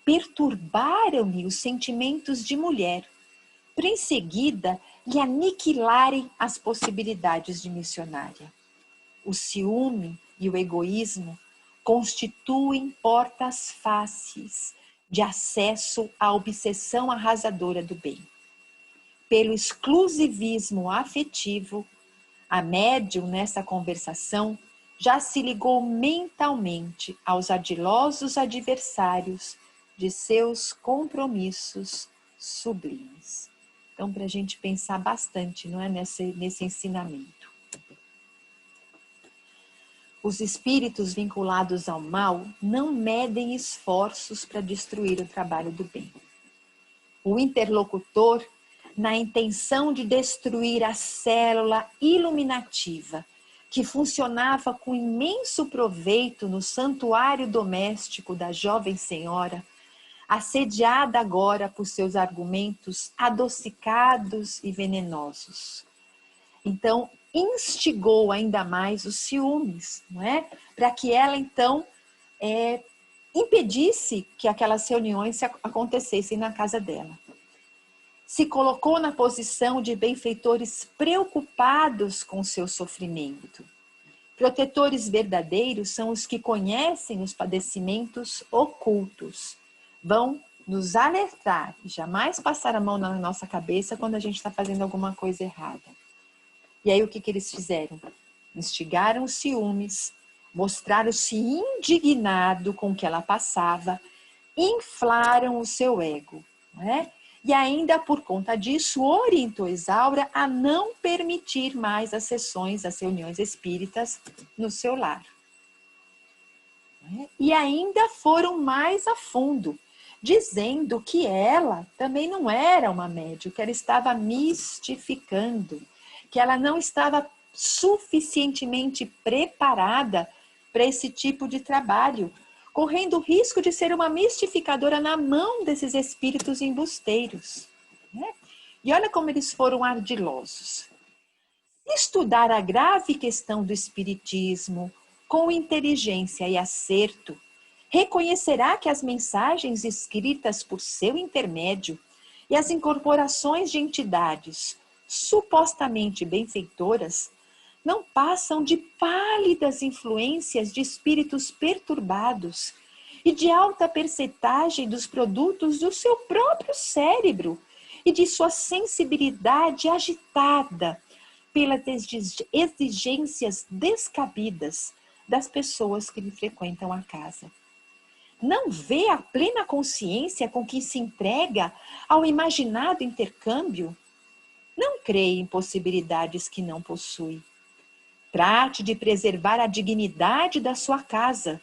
perturbaram-lhe os sentimentos de mulher, para em seguida lhe aniquilarem as possibilidades de missionária. O ciúme e o egoísmo constituem portas fáceis de acesso à obsessão arrasadora do bem. Pelo exclusivismo afetivo, a médium nessa conversação já se ligou mentalmente aos ardilosos adversários de seus compromissos sublimes. Então, para a gente pensar bastante, não é, nesse ensinamento. Os espíritos vinculados ao mal não medem esforços para destruir o trabalho do bem. O interlocutor, na intenção de destruir a célula iluminativa, que funcionava com imenso proveito no santuário doméstico da jovem senhora, assediada agora por seus argumentos adocicados e venenosos. Então, instigou ainda mais os ciúmes, não é? Para que ela, então, impedisse que aquelas reuniões acontecessem na casa dela. Se colocou na posição de benfeitores preocupados com seu sofrimento. Protetores verdadeiros são os que conhecem os padecimentos ocultos. Vão nos alertar e jamais passar a mão na nossa cabeça quando a gente está fazendo alguma coisa errada. E aí o que eles fizeram? Instigaram os ciúmes, mostraram-se indignados com o que ela passava, inflaram o seu ego, né? E ainda por conta disso orientou Isaura a não permitir mais as sessões, as reuniões espíritas no seu lar. E ainda foram mais a fundo, dizendo que ela também não era uma médium, que ela estava mistificando, que ela não estava suficientemente preparada para esse tipo de trabalho, correndo o risco de ser uma mistificadora na mão desses espíritos embusteiros, né? E olha como eles foram ardilosos. Estudar a grave questão do espiritismo com inteligência e acerto, reconhecerá que as mensagens escritas por seu intermédio e as incorporações de entidades supostamente benfeitoras não passam de pálidas influências de espíritos perturbados e de alta percentagem dos produtos do seu próprio cérebro e de sua sensibilidade agitada pelas exigências descabidas das pessoas que lhe frequentam a casa. Não vê a plena consciência com que se entrega ao imaginado intercâmbio? Não crê em possibilidades que não possui. Trate de preservar a dignidade da sua casa,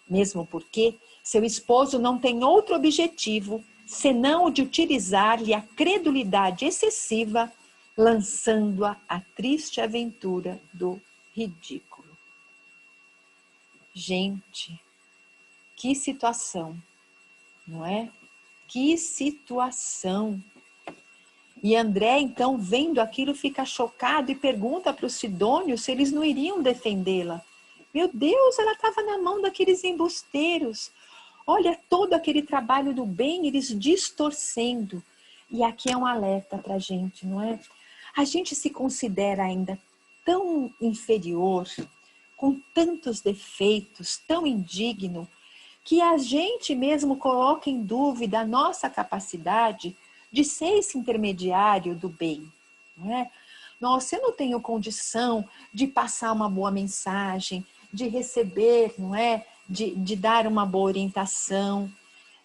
mesmo porque seu esposo não tem outro objetivo senão o de utilizar-lhe a credulidade excessiva, lançando-a à triste aventura do ridículo. Gente, que situação, não é? Que situação! E André, então, vendo aquilo, fica chocado e pergunta para o Sidônio se eles não iriam defendê-la. Meu Deus, ela estava na mão daqueles embusteiros. Olha todo aquele trabalho do bem, eles distorcendo. E aqui é um alerta para a gente, não é? A gente se considera ainda tão inferior, com tantos defeitos, tão indigno, que a gente mesmo coloca em dúvida a nossa capacidade de ser esse intermediário do bem, não é? Nossa, eu não tenho condição de passar uma boa mensagem, de receber, não é? De dar uma boa orientação.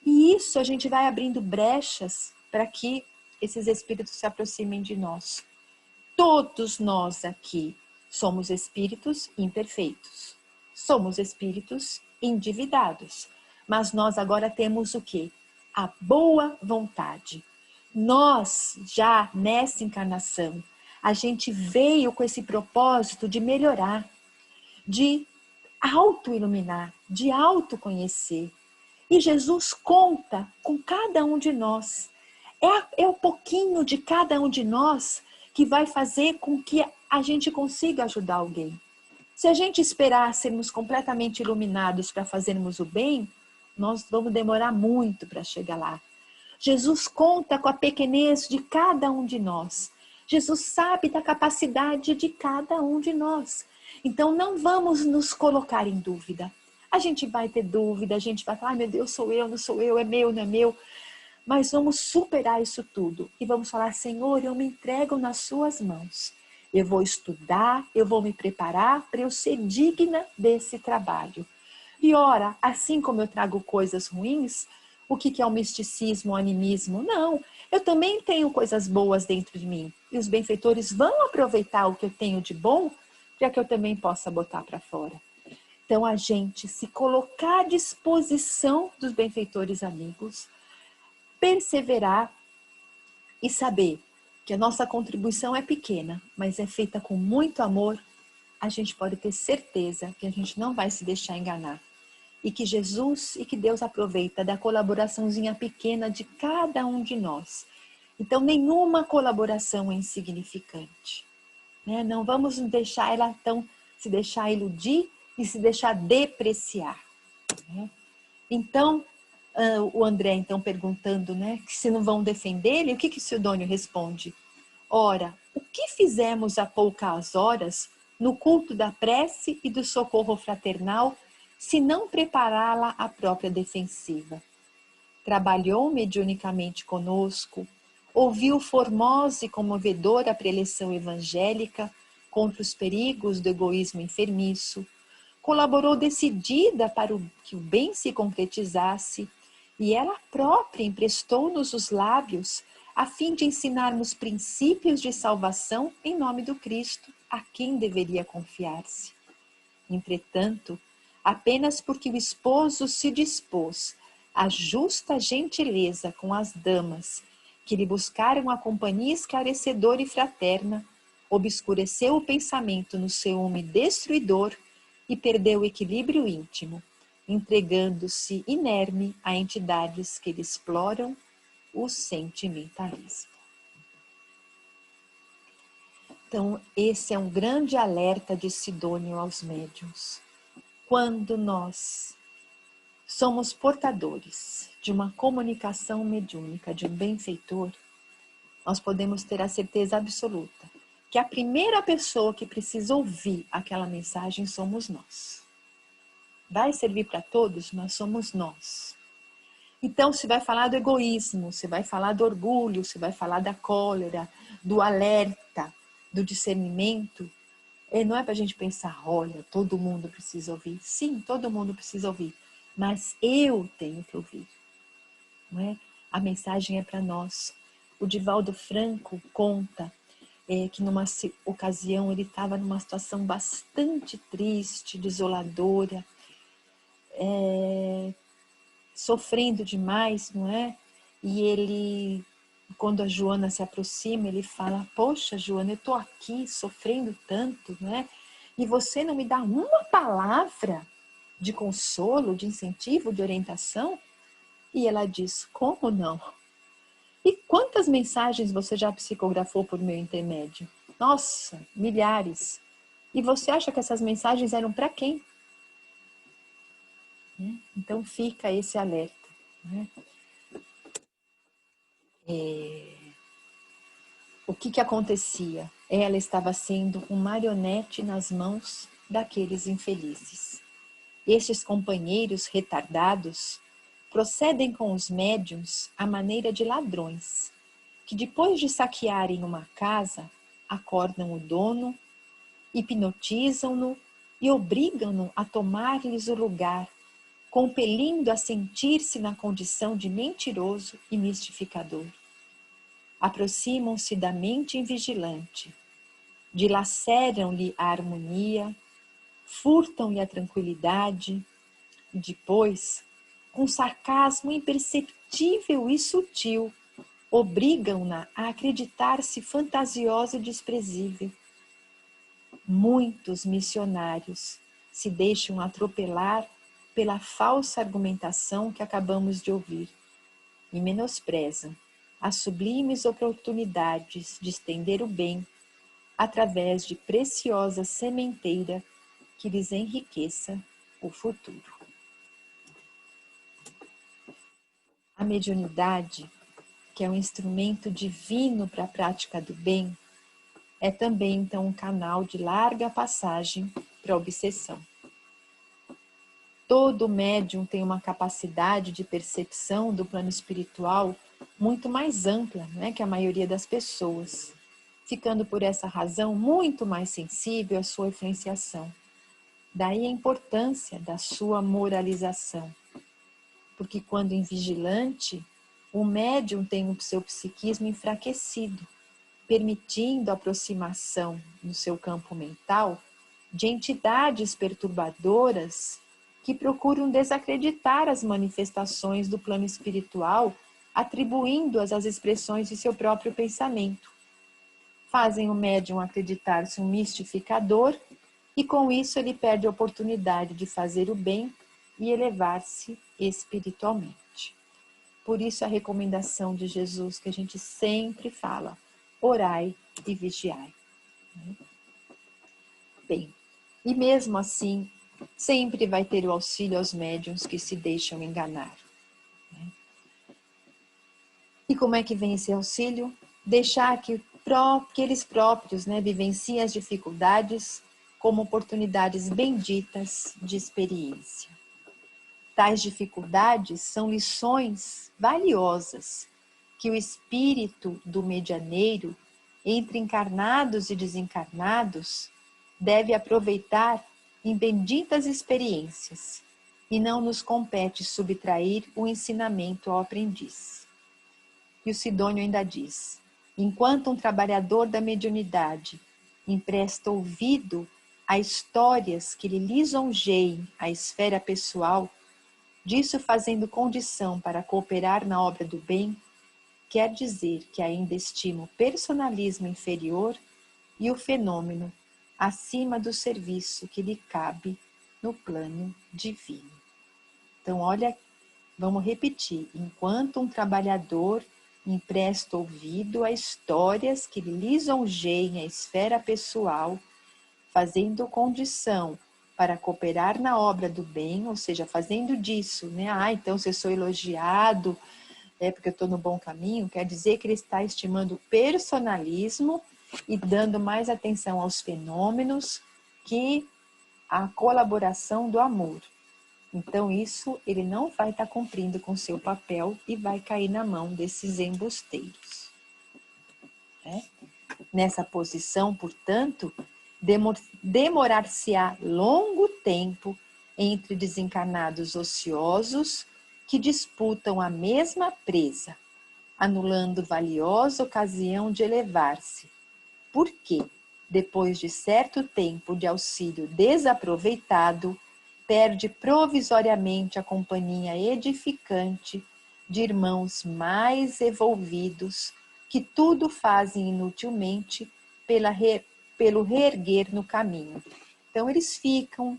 E isso a gente vai abrindo brechas para que esses espíritos se aproximem de nós. Todos nós aqui somos espíritos imperfeitos. Somos espíritos endividados. Mas nós agora temos o quê? A boa vontade. Nós, já nessa encarnação, a gente veio com esse propósito de melhorar, de auto-iluminar, de autoconhecer. E Jesus conta com cada um de nós. É o pouquinho de cada um de nós que vai fazer com que a gente consiga ajudar alguém. Se a gente esperar sermos completamente iluminados para fazermos o bem, nós vamos demorar muito para chegar lá. Jesus conta com a pequenez de cada um de nós. Jesus sabe da capacidade de cada um de nós. Então não vamos nos colocar em dúvida. A gente vai ter dúvida, a gente vai falar, meu Deus, sou eu, não sou eu, é meu, não é meu. Mas vamos superar isso tudo e vamos falar, Senhor, eu me entrego nas suas mãos. Eu vou estudar, eu vou me preparar para eu ser digna desse trabalho. E ora, assim como eu trago coisas ruins, o que é o misticismo, o animismo? Não, eu também tenho coisas boas dentro de mim. E os benfeitores vão aproveitar o que eu tenho de bom para que eu também possa botar para fora. Então, a gente se colocar à disposição dos benfeitores amigos, perseverar e saber que a nossa contribuição é pequena, mas é feita com muito amor, a gente pode ter certeza que a gente não vai se deixar enganar. E que Jesus e que Deus aproveita da colaboraçãozinha pequena de cada um de nós. Então, nenhuma colaboração é insignificante, né? Não vamos deixar ela se deixar iludir e se deixar depreciar, né? Então, o André então perguntando, né, que se não vão defender ele, o que o Sidônio responde? Ora, o que fizemos há poucas horas no culto da prece e do socorro fraternal, se não prepará-la à própria defensiva? Trabalhou mediunicamente conosco, ouviu formosa e comovedora a preleção evangélica contra os perigos do egoísmo enfermiço, colaborou decidida para que o bem se concretizasse, e ela própria emprestou-nos os lábios a fim de ensinarmos princípios de salvação em nome do Cristo, a quem deveria confiar-se. Entretanto, apenas porque o esposo se dispôs à justa gentileza com as damas, que lhe buscaram a companhia esclarecedora e fraterna, obscureceu o pensamento no ciúme destruidor e perdeu o equilíbrio íntimo, entregando-se inerme a entidades que lhe exploram o sentimentalismo. Então, esse é um grande alerta de Sidônio aos médiuns. Quando nós somos portadores de uma comunicação mediúnica, de um benfeitor, nós podemos ter a certeza absoluta que a primeira pessoa que precisa ouvir aquela mensagem somos nós. Vai servir para todos, mas somos nós. Então, se vai falar do egoísmo, se vai falar do orgulho, se vai falar da cólera, do alerta, do discernimento, não é para a gente pensar, olha, todo mundo precisa ouvir. Sim, todo mundo precisa ouvir, mas eu tenho que ouvir. Não é? A mensagem é para nós. O Divaldo Franco conta que numa ocasião ele estava numa situação bastante triste, desoladora, sofrendo demais, não é? E ele, quando a Joana se aproxima, ele fala: poxa, Joana, eu estou aqui sofrendo tanto, né? E você não me dá uma palavra de consolo, de incentivo, de orientação? E ela diz: como não? E quantas mensagens você já psicografou por meu intermédio? Nossa, milhares. E você acha que essas mensagens eram para quem? Então fica esse alerta. Né? O que acontecia? Ela estava sendo um marionete nas mãos daqueles infelizes. Estes companheiros retardados procedem com os médiuns à maneira de ladrões, que depois de saquearem uma casa, acordam o dono, hipnotizam-no e obrigam-no a tomar-lhes o lugar, compelindo a sentir-se na condição de mentiroso e mistificador. Aproximam-se da mente invigilante, dilaceram-lhe a harmonia, furtam-lhe a tranquilidade e depois, com sarcasmo imperceptível e sutil, obrigam-na a acreditar-se fantasiosa e desprezível. Muitos missionários se deixam atropelar pela falsa argumentação que acabamos de ouvir e menosprezam as sublimes oportunidades de estender o bem através de preciosa sementeira que lhes enriqueça o futuro. A mediunidade, que é um instrumento divino para a prática do bem, é também, então, um canal de larga passagem para a obsessão. Todo médium tem uma capacidade de percepção do plano espiritual muito mais ampla, né, que a maioria das pessoas, ficando por essa razão muito mais sensível à sua influenciação. Daí a importância da sua moralização, porque quando invigilante, o médium tem o seu psiquismo enfraquecido, permitindo a aproximação no seu campo mental de entidades perturbadoras que procuram desacreditar as manifestações do plano espiritual, atribuindo-as às expressões de seu próprio pensamento. Fazem o médium acreditar-se um mistificador e com isso ele perde a oportunidade de fazer o bem e elevar-se espiritualmente. Por isso a recomendação de Jesus que a gente sempre fala: orai e vigiai. Bem, e mesmo assim, sempre vai ter o auxílio aos médiuns que se deixam enganar. E como é que vem esse auxílio? Deixar que eles próprios, né, vivenciem as dificuldades como oportunidades benditas de experiência. Tais dificuldades são lições valiosas que o espírito do medianeiro, entre encarnados e desencarnados, deve aproveitar em benditas experiências, e não nos compete subtrair o ensinamento ao aprendiz. E o Sidônio ainda diz: enquanto um trabalhador da mediunidade empresta ouvido a histórias que lhe lisonjeiem a esfera pessoal, disso fazendo condição para cooperar na obra do bem, quer dizer que ainda estima o personalismo inferior e o fenômeno acima do serviço que lhe cabe no plano divino. Então, olha, vamos repetir: enquanto um trabalhador empresta ouvido a histórias que lhe lisonjeiem a esfera pessoal, fazendo condição para cooperar na obra do bem, ou seja, fazendo disso, né? Então se eu sou elogiado, é porque eu estou no bom caminho, quer dizer que ele está estimando o personalismo e dando mais atenção aos fenômenos que a colaboração do amor. Então isso ele não vai estar cumprindo com seu papel e vai cair na mão desses embusteiros. Nessa posição, portanto, demorar-se-á longo tempo entre desencarnados ociosos que disputam a mesma presa, anulando valiosa ocasião de elevar-se, porque, depois de certo tempo de auxílio desaproveitado, perde provisoriamente a companhia edificante de irmãos mais evolvidos, que tudo fazem inutilmente pelo reerguer no caminho. Então eles ficam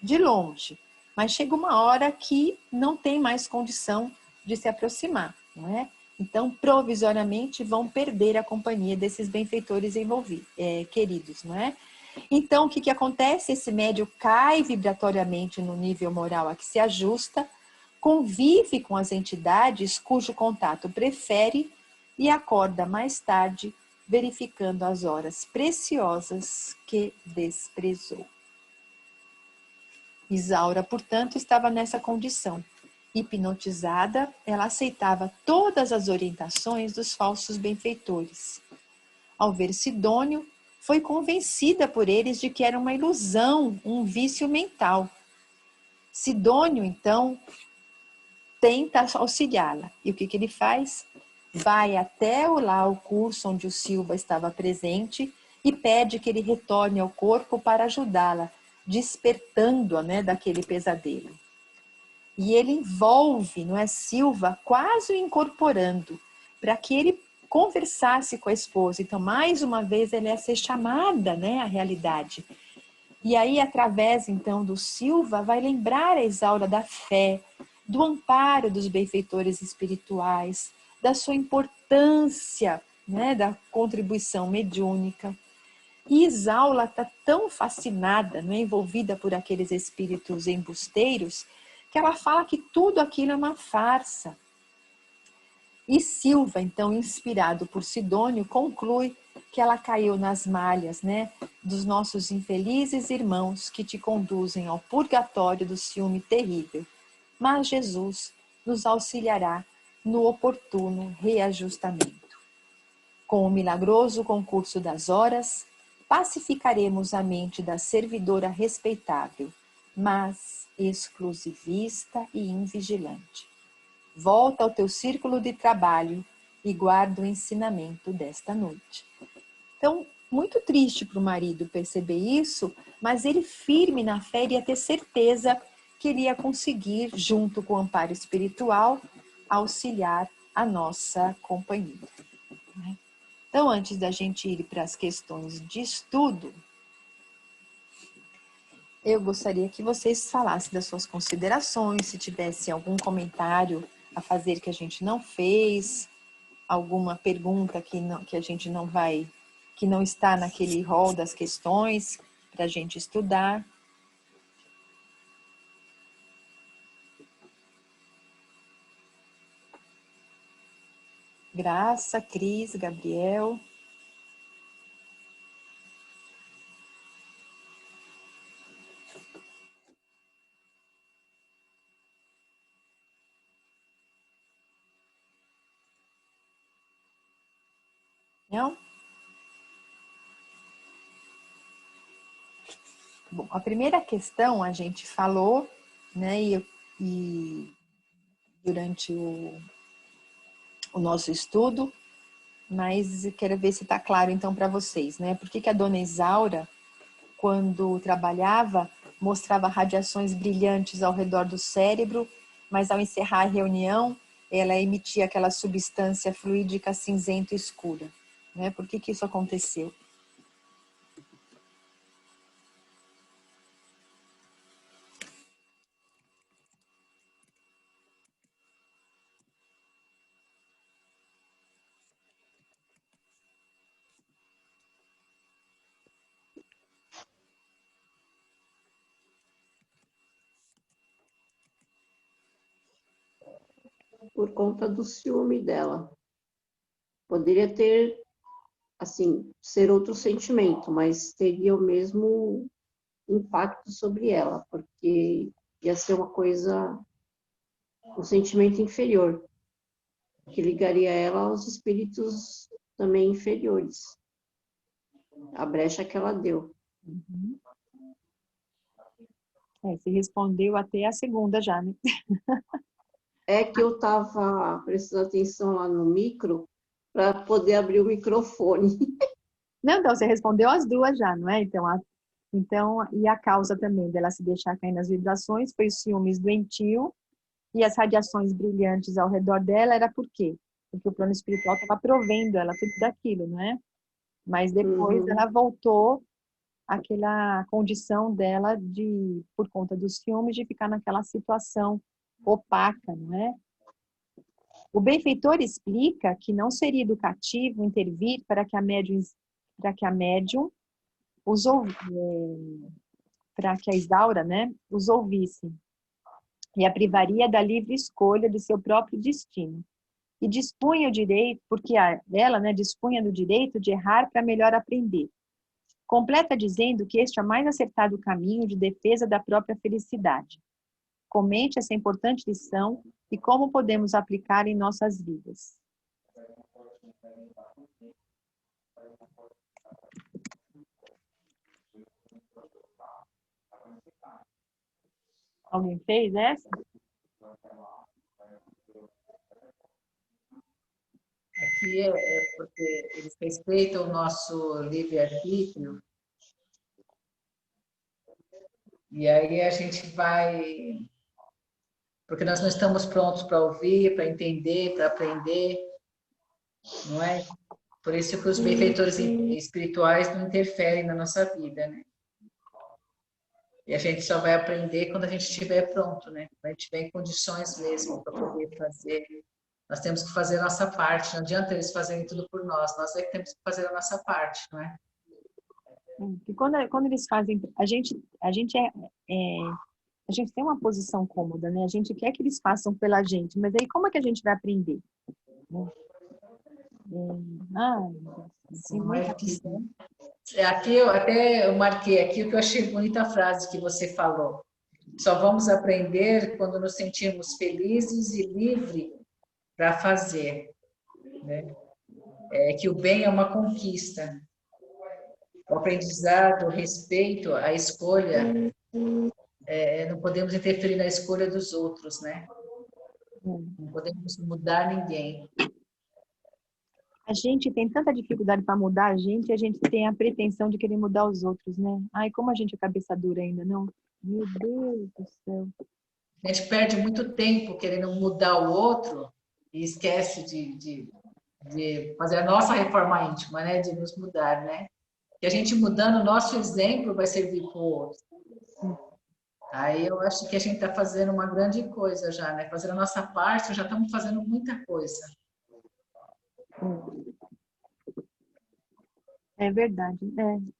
de longe, mas chega uma hora que não tem mais condição de se aproximar, não é? Então, provisoriamente, vão perder a companhia desses benfeitores queridos, não é? Então, o que acontece? Esse médio cai vibratoriamente no nível moral a que se ajusta, convive com as entidades cujo contato prefere e acorda mais tarde, verificando as horas preciosas que desprezou. Isaura, portanto, estava nessa condição. Hipnotizada, ela aceitava todas as orientações dos falsos benfeitores. Ao ver Sidônio, foi convencida por eles de que era uma ilusão, um vício mental. Sidônio, então, tenta auxiliá-la. E o que ele faz? Vai até lá o curso onde o Silva estava presente e pede que ele retorne ao corpo para ajudá-la, despertando-a, né, daquele pesadelo. E ele envolve, não é, Silva, quase o incorporando, para que ele conversasse com a esposa. Então, mais uma vez, ela ia ser chamada, né, à realidade. E aí, através, então, do Silva, vai lembrar a Isaura da fé, do amparo dos benfeitores espirituais, da sua importância, né, da contribuição mediúnica. E Isaura está tão fascinada, né, envolvida por aqueles espíritos embusteiros, que ela fala que tudo aquilo é uma farsa. E Silva, então, inspirado por Sidônio, conclui que ela caiu nas malhas, né, dos nossos infelizes irmãos que te conduzem ao purgatório do ciúme terrível. Mas Jesus nos auxiliará no oportuno reajustamento. Com o milagroso concurso das horas, pacificaremos a mente da servidora respeitável, mas exclusivista e invigilante. Volta ao teu círculo de trabalho e guarda o ensinamento desta noite. Então, muito triste para o marido perceber isso, mas ele firme na fé iria ter certeza que ele ia conseguir, junto com o amparo espiritual, auxiliar a nossa companhia. Então, antes da gente ir para as questões de estudo, eu gostaria que vocês falassem das suas considerações, se tivesse algum comentário a fazer que a gente não fez, alguma pergunta que a gente não vai, que não está naquele rol das questões para a gente estudar. Graça, Cris, Gabriel. Não? Bom, a primeira questão a gente falou, né, e durante o nosso estudo, mas eu quero ver se está claro então para vocês, né? Por que a dona Isaura, quando trabalhava, mostrava radiações brilhantes ao redor do cérebro, mas ao encerrar a reunião, ela emitia aquela substância fluídica cinzenta escura, né? Por que isso aconteceu? Por conta do ciúme dela. Poderia ter, assim, ser outro sentimento, mas teria o mesmo impacto sobre ela, porque ia ser uma coisa, um sentimento inferior, que ligaria ela aos espíritos também inferiores. A brecha que ela deu. Uhum. Você respondeu até a segunda já, né? É que eu estava prestando atenção lá no micro para poder abrir o microfone. Não, então você respondeu as duas já, não é? Então, e a causa também dela se deixar cair nas vibrações foi os ciúmes doentio, E as radiações brilhantes ao redor dela era por quê? Porque o plano espiritual estava provendo ela tudo daquilo, não é? Mas depois Uhum. ela voltou àquela condição dela de, por conta dos ciúmes, de ficar naquela situação opaca, não é? O benfeitor explica que não seria educativo intervir para que a médium os para que a Isaura, né, os ouvisse e a privaria da livre escolha de seu próprio destino. E dispunha o direito, porque ela, né, dispunha do direito de errar para melhor aprender. Completa dizendo que este é o mais acertado caminho de defesa da própria felicidade. Comente essa importante lição e como podemos aplicar em nossas vidas. Alguém fez essa? Aqui é porque eles respeitam o nosso livre-arbítrio, e aí a gente vai. Porque nós não estamos prontos para ouvir, para entender, para aprender, não é? Por isso que os benfeitores espirituais não interferem na nossa vida, né? E a gente só vai aprender quando a gente estiver pronto, né? Quando a gente tiver em condições mesmo para poder fazer. Nós temos que fazer a nossa parte, não adianta eles fazerem tudo por nós, nós é que temos que fazer a nossa parte, não é? E quando eles fazem, a gente tem uma posição cômoda, né? A gente quer que eles façam pela gente, mas aí como é que a gente vai aprender? Né? Tem Não é muita que questão. aqui eu marquei aqui o que eu achei bonita a frase que você falou. Só vamos aprender quando nos sentirmos felizes e livres para fazer, né? É que o bem é uma conquista. O aprendizado, o respeito, a escolha, não podemos interferir na escolha dos outros, né? Não podemos mudar ninguém. A gente tem tanta dificuldade para mudar a gente e a gente tem a pretensão de querer mudar os outros, né? Ai, como a gente é cabeça dura ainda, não? Meu Deus do céu. A gente perde muito tempo querendo mudar o outro e esquece de fazer a nossa reforma íntima, né? De nos mudar, né? E a gente mudando o nosso exemplo vai servir para o outro. Aí eu acho que a gente está fazendo uma grande coisa já, né? Fazendo a nossa parte, já estamos fazendo muita coisa. É verdade.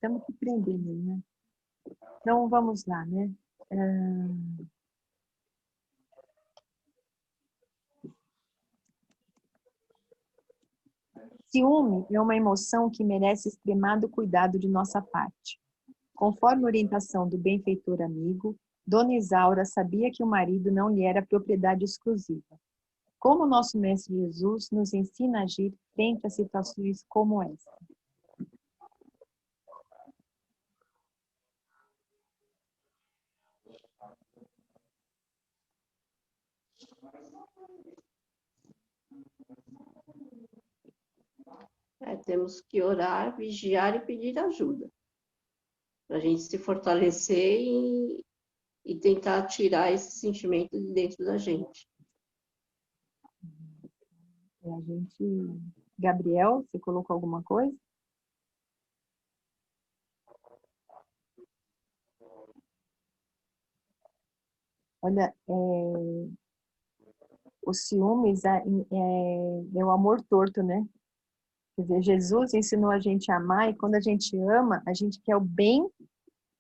Temos que aprender mesmo, né? Então, vamos lá, né? Ciúme é uma emoção que merece extremado cuidado de nossa parte. Conforme a orientação do benfeitor amigo, Dona Isaura sabia que o marido não lhe era propriedade exclusiva. Como nosso Mestre Jesus nos ensina a agir frente a situações como essa? Temos que orar, vigiar e pedir ajuda, para a gente se fortalecer e tentar tirar esse sentimento de dentro da gente. Gabriel, você colocou alguma coisa? Olha, o ciúmes é o amor torto, né? Quer dizer, Jesus ensinou a gente a amar e quando a gente ama, a gente quer o bem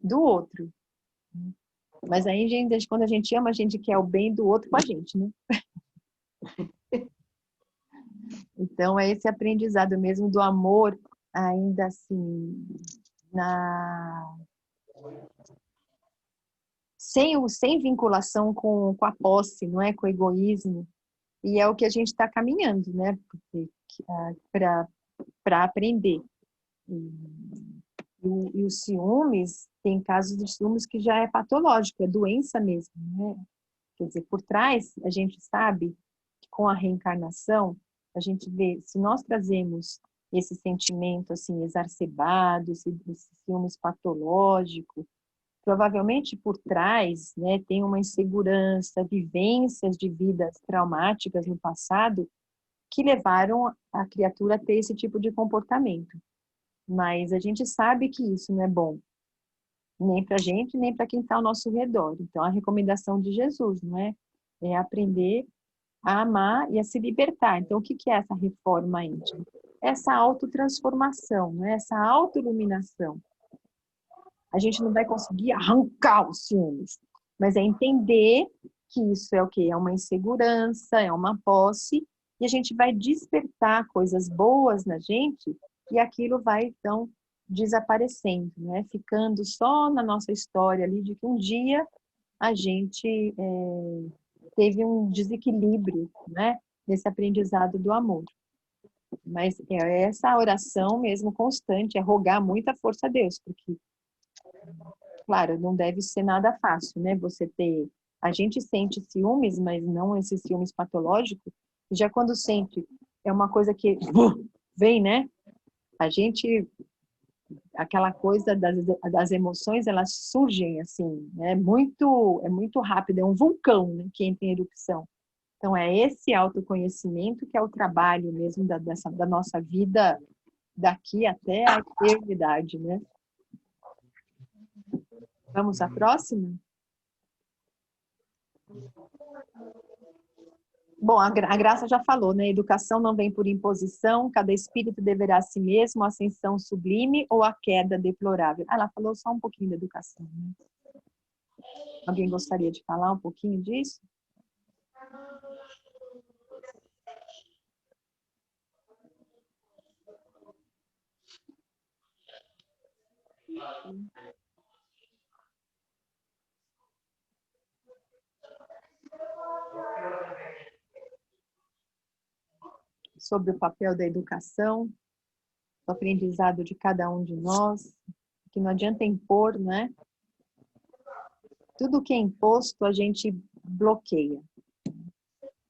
do outro. Mas aí, quando a gente ama, a gente quer o bem do outro com a gente, né? Então, é esse aprendizado mesmo do amor, ainda assim, sem vinculação com a posse, não é? Com o egoísmo. E é o que a gente está caminhando, né? Para aprender. E os ciúmes, tem casos de ciúmes que já é patológico, é doença mesmo, né? Quer dizer, por trás, a gente sabe que com a reencarnação, a gente vê, se nós trazemos esse sentimento, assim, exacerbado, esse ciúmes patológico, provavelmente por trás, né, tem uma insegurança, vivências de vidas traumáticas no passado que levaram a criatura a ter esse tipo de comportamento. Mas a gente sabe que isso não é bom, nem para a gente, nem para quem está ao nosso redor. Então, a recomendação de Jesus, não é? É aprender a amar e a se libertar. Então, o que é essa reforma íntima? Essa autotransformação, né? Essa autoiluminação. A gente não vai conseguir arrancar os ciúmes, mas é entender que isso é o quê? É uma insegurança, é uma posse, e a gente vai despertar coisas boas na gente, e aquilo vai, então, desaparecendo, né? Ficando só na nossa história ali de que um dia a gente teve um desequilíbrio, né? Nesse aprendizado do amor. Mas é essa oração mesmo constante, é rogar muita força a Deus, porque, claro, não deve ser nada fácil, né? Você ter... A gente sente ciúmes, mas não esse ciúmes patológico. E já quando sente, é uma coisa que vem, né? A gente... Aquela coisa das emoções, elas surgem assim, né? É muito rápido, é um vulcão, né, que entra em erupção. Então, é esse autoconhecimento que é o trabalho mesmo da nossa vida daqui até a eternidade, né? Vamos à próxima? Bom, a Graça já falou, né? Educação não vem por imposição, cada espírito deverá a si mesmo, a ascensão sublime ou a queda deplorável. Ela falou só um pouquinho da educação, né? Alguém gostaria de falar um pouquinho disso? Sobre o papel da educação, o aprendizado de cada um de nós, que não adianta impor, né? Tudo que é imposto a gente bloqueia.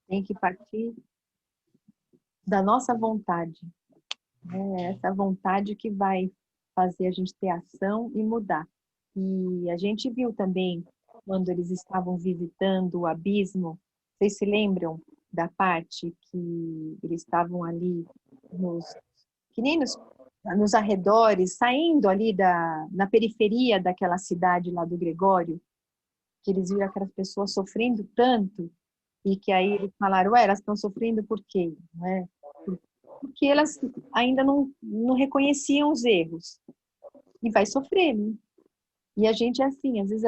Tem que partir da nossa vontade. É essa vontade que vai fazer a gente ter ação e mudar. E a gente viu também, quando eles estavam visitando o abismo, vocês se lembram da parte que eles estavam ali, que nem nos arredores, saindo ali na periferia daquela cidade lá do Gregório, que eles viram aquelas pessoas sofrendo tanto, e que aí eles falaram, ué, elas estão sofrendo por quê? Não é? Porque elas ainda não reconheciam os erros. E vai sofrer, né? E a gente é assim, às vezes,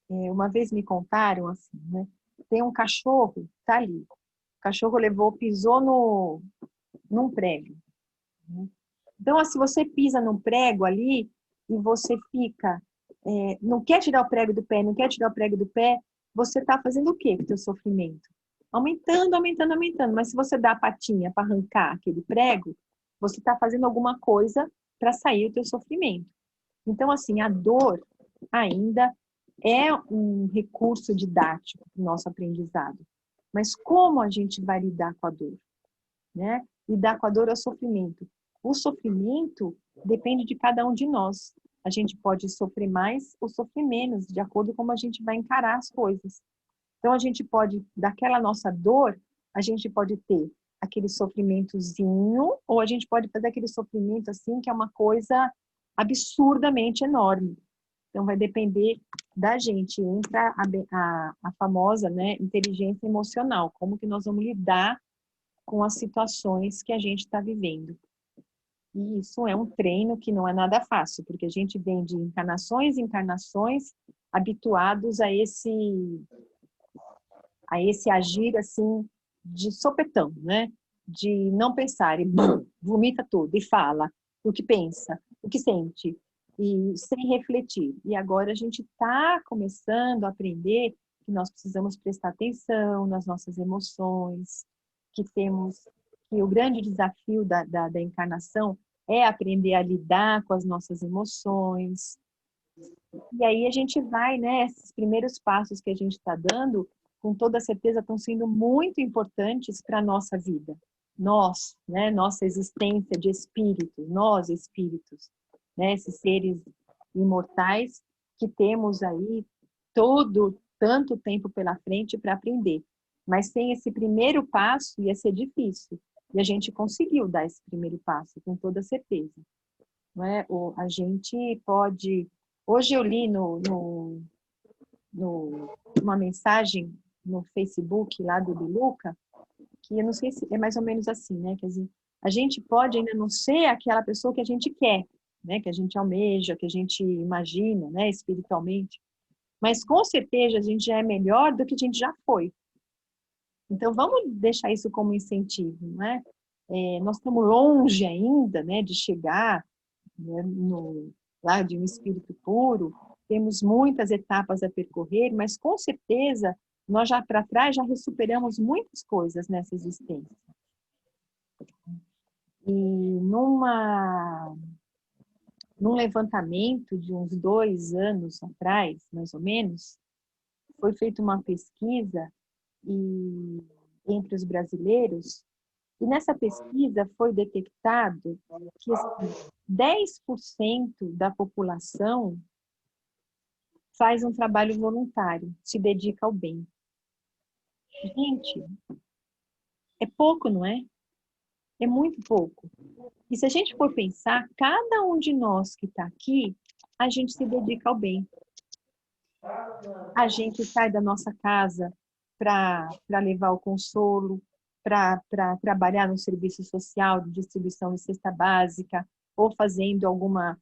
uma vez me contaram assim, né? Tem um cachorro, tá ali. O cachorro pisou num prego. Né? Então, se você pisa num prego ali e você fica, não quer tirar o prego do pé, não quer tirar o prego do pé, você está fazendo o quê com o teu sofrimento? Aumentando, aumentando, aumentando. Mas se você dá a patinha para arrancar aquele prego, você está fazendo alguma coisa para sair o teu sofrimento. Então, assim, a dor ainda é um recurso didático para o nosso aprendizado. Mas como a gente vai lidar com a dor? Né? Lidar com a dor é o sofrimento. O sofrimento depende de cada um de nós. A gente pode sofrer mais ou sofrer menos, de acordo com como a gente vai encarar as coisas. Então, a gente pode, daquela nossa dor, a gente pode ter aquele sofrimentozinho, ou a gente pode fazer aquele sofrimento assim, que é uma coisa absurdamente enorme. Então, vai depender da gente. Entra a famosa, né, inteligência emocional. Como que nós vamos lidar com as situações que a gente está vivendo. E isso é um treino que não é nada fácil, porque a gente vem de encarnações e encarnações habituados a esse agir assim de sopetão, né? De não pensar e vomita tudo e fala o que pensa, o que sente e sem refletir. E agora a gente está começando a aprender que nós precisamos prestar atenção nas nossas emoções, que o grande desafio da encarnação é aprender a lidar com as nossas emoções. E aí a gente vai, né? Esses primeiros passos que a gente está dando, com toda certeza, estão sendo muito importantes para a nossa vida. Nós, né? Nossa existência de espírito, nós espíritos, né? Esses seres imortais que temos aí tanto tempo pela frente para aprender. Mas sem esse primeiro passo ia ser difícil. E a gente conseguiu dar esse primeiro passo, com toda certeza. Não é? A gente pode... Hoje eu li uma mensagem no Facebook lá do Biluca, que eu não sei se é mais ou menos assim, né? Quer dizer, a gente pode ainda não ser aquela pessoa que a gente quer, né? Que a gente almeja, que a gente imagina, né? Espiritualmente. Mas com certeza a gente já é melhor do que a gente já foi. Então vamos deixar isso como incentivo, né? Nós estamos longe ainda, né? De chegar, né, lá de um espírito puro. Temos muitas etapas a percorrer, mas com certeza nós já para trás já superamos muitas coisas nessa existência. E num levantamento de uns 2 anos atrás, mais ou menos, foi feita uma pesquisa entre os brasileiros, e nessa pesquisa foi detectado que assim, 10% da população faz um trabalho voluntário, se dedica ao bem. Gente, é pouco, não é? É muito pouco. E se a gente for pensar, cada um de nós que está aqui, a gente se dedica ao bem. A gente sai da nossa casa para levar o consolo, para trabalhar no serviço social de distribuição de cesta básica, ou fazendo alguma...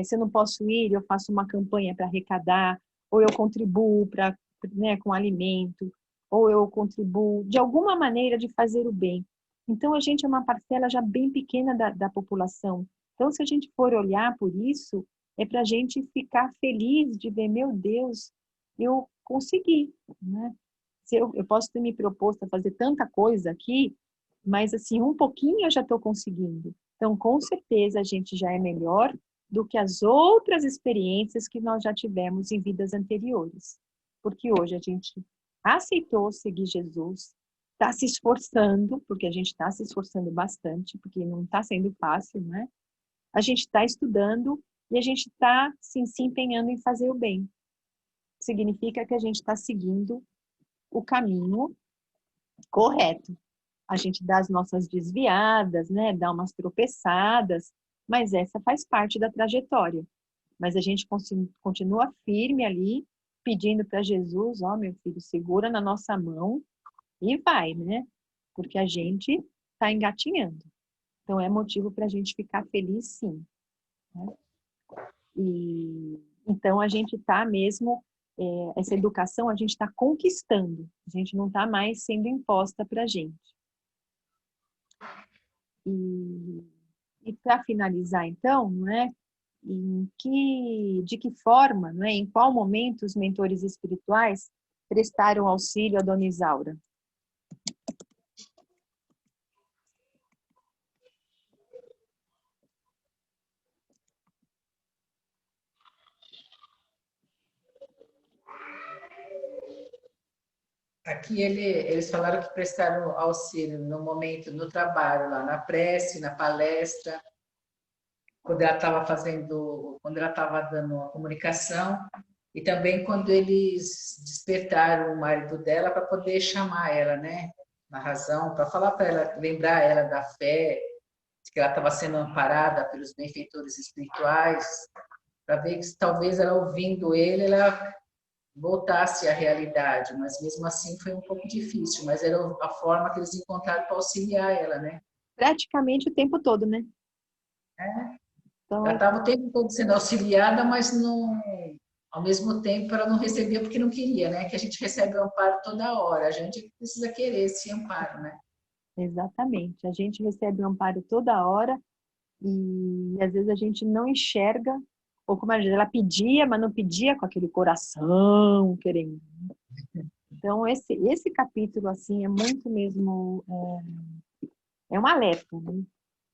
se eu não posso ir, eu faço uma campanha para arrecadar, ou eu contribuo né, com alimento, ou eu contribuo de alguma maneira de fazer o bem. Então, a gente é uma parcela já bem pequena da população. Então, se a gente for olhar por isso, é para a gente ficar feliz de ver, meu Deus, eu consegui, né? Eu posso ter me proposto a fazer tanta coisa aqui, mas assim, um pouquinho eu já estou conseguindo. Então, com certeza, a gente já é melhor do que as outras experiências que nós já tivemos em vidas anteriores. Porque hoje a gente aceitou seguir Jesus, está se esforçando, porque a gente está se esforçando bastante, porque não está sendo fácil, né? A gente está estudando e a gente está se empenhando em fazer o bem. Significa que a gente está seguindo o caminho correto. A gente dá as nossas desviadas, né? Dá umas tropeçadas, mas essa faz parte da trajetória. Mas a gente continua firme ali, pedindo para Jesus, ó, meu filho, segura na nossa mão e vai, né? Porque a gente está engatinhando. Então, é motivo para a gente ficar feliz, sim. Né? E então, a gente está mesmo, essa educação a gente está conquistando, a gente não está mais sendo imposta para a gente. E para finalizar, então, não é? De que forma, não é? Em qual momento os mentores espirituais prestaram auxílio a Dona Isaura? Aqui eles falaram que prestaram auxílio no momento, no trabalho, lá na prece, na palestra, quando ela estava dando uma comunicação, e também quando eles despertaram o marido dela para poder chamar ela, né, na razão, para falar para ela, lembrar ela da fé, que ela estava sendo amparada pelos benfeitores espirituais, para ver que talvez ela ouvindo ele, ela voltasse à realidade, mas mesmo assim foi um pouco difícil, mas era a forma que eles encontraram para auxiliar ela, né? Praticamente o tempo todo, né? Então, Ela estava o tempo todo sendo auxiliada, mas não, ao mesmo tempo ela não recebia porque não queria, né? Que a gente recebe o amparo toda hora, a gente precisa querer esse amparo, né? exatamente. A gente recebe um amparo toda hora e às vezes a gente não enxerga, ou como ela pedia, mas não pedia com aquele coração querendo. Então, esse capítulo, assim, é muito mesmo... É um alerta, né?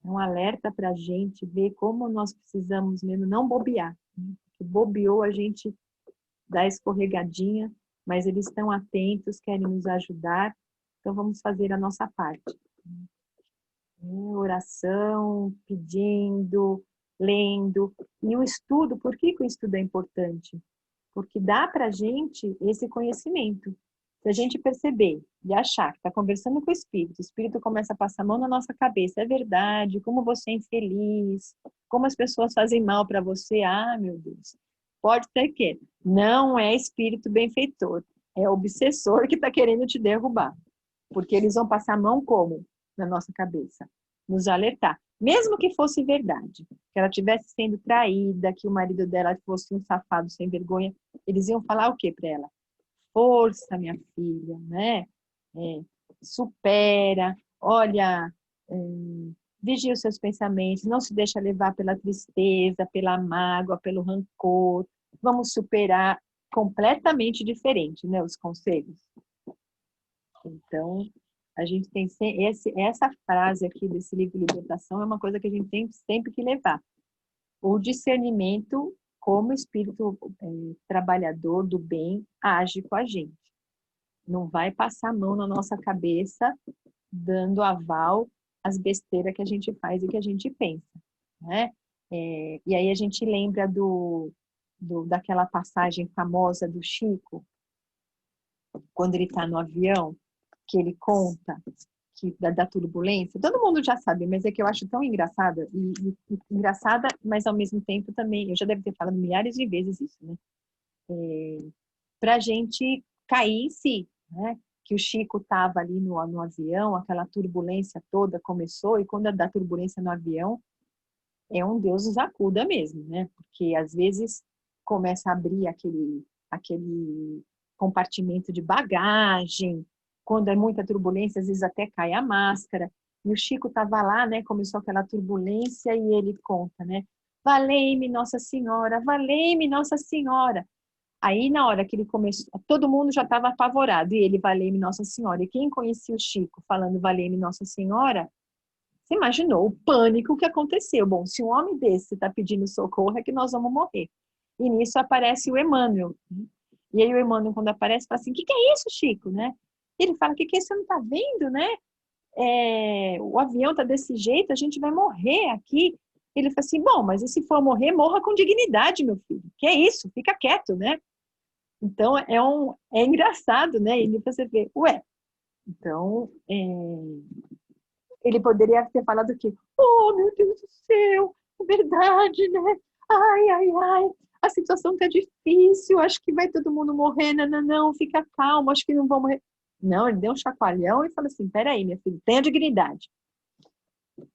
É um alerta para a gente ver como nós precisamos mesmo não bobear. Né? Porque bobeou, a gente dá escorregadinha, mas eles estão atentos, querem nos ajudar, então vamos fazer a nossa parte. Oração, pedindo, lendo. E o estudo, por que que o estudo é importante? Porque dá para a gente esse conhecimento. Se a gente perceber e achar que está conversando com o espírito começa a passar a mão na nossa cabeça, é verdade, como você é infeliz, como as pessoas fazem mal para você, ah, meu Deus. Pode ser que não é espírito benfeitor, é obsessor que está querendo te derrubar. Porque eles vão passar a mão como? Na nossa cabeça. Nos alertar. Mesmo que fosse verdade, que ela estivesse sendo traída, que o marido dela fosse um safado sem vergonha, eles iam falar o que para ela? Força, minha filha, né? Supera, olha, vigia os seus pensamentos, não se deixa levar pela tristeza, pela mágoa, pelo rancor. Vamos superar. Completamente diferente, né? Os conselhos. Então, a gente tem essa frase aqui desse livro Libertação é uma coisa que a gente tem sempre que levar. O discernimento como espírito trabalhador do bem age com a gente. Não vai passar a mão na nossa cabeça dando aval às besteiras que a gente faz e que a gente pensa, né? E aí a gente lembra daquela passagem famosa do Chico, quando ele está no avião, que ele conta da turbulência. Todo mundo já sabe, mas é que eu acho tão engraçada, engraçada, mas ao mesmo tempo também, eu já devo ter falado milhares de vezes isso, né? Para a gente cair em si, né? Que o Chico estava ali no avião, aquela turbulência toda começou, e quando dá turbulência no avião, é um Deus nos acuda mesmo, né? Porque às vezes começa a abrir aquele compartimento de bagagem, quando é muita turbulência, às vezes até cai a máscara. E o Chico estava lá, né? Começou aquela turbulência e ele conta, né? Valei-me Nossa Senhora, valei-me Nossa Senhora. Aí, na hora que ele começou, todo mundo já estava apavorado, e ele, valei-me Nossa Senhora. E quem conhecia o Chico falando valei-me Nossa Senhora, você imaginou o pânico que aconteceu. Bom, se um homem desse está pedindo socorro, é que nós vamos morrer. E nisso aparece o Emmanuel. E aí o Emmanuel, quando aparece, fala assim, o que é isso, Chico? Né? Ele fala, o que é isso? Você não está vendo, né? O avião está desse jeito, a gente vai morrer aqui. Ele fala assim, bom, mas e se for morrer, morra com dignidade, meu filho. Que é isso? Fica quieto, né? Então, é engraçado, né? E você vê, ué, então, ele poderia ter falado que, oh, meu Deus do céu, é verdade, né? Ai, ai, ai, a situação tá difícil, acho que vai todo mundo morrer, não, não, não, fica calmo, acho que não vão morrer. Não, ele deu um chacoalhão e falou assim, peraí, minha filha, tenha dignidade.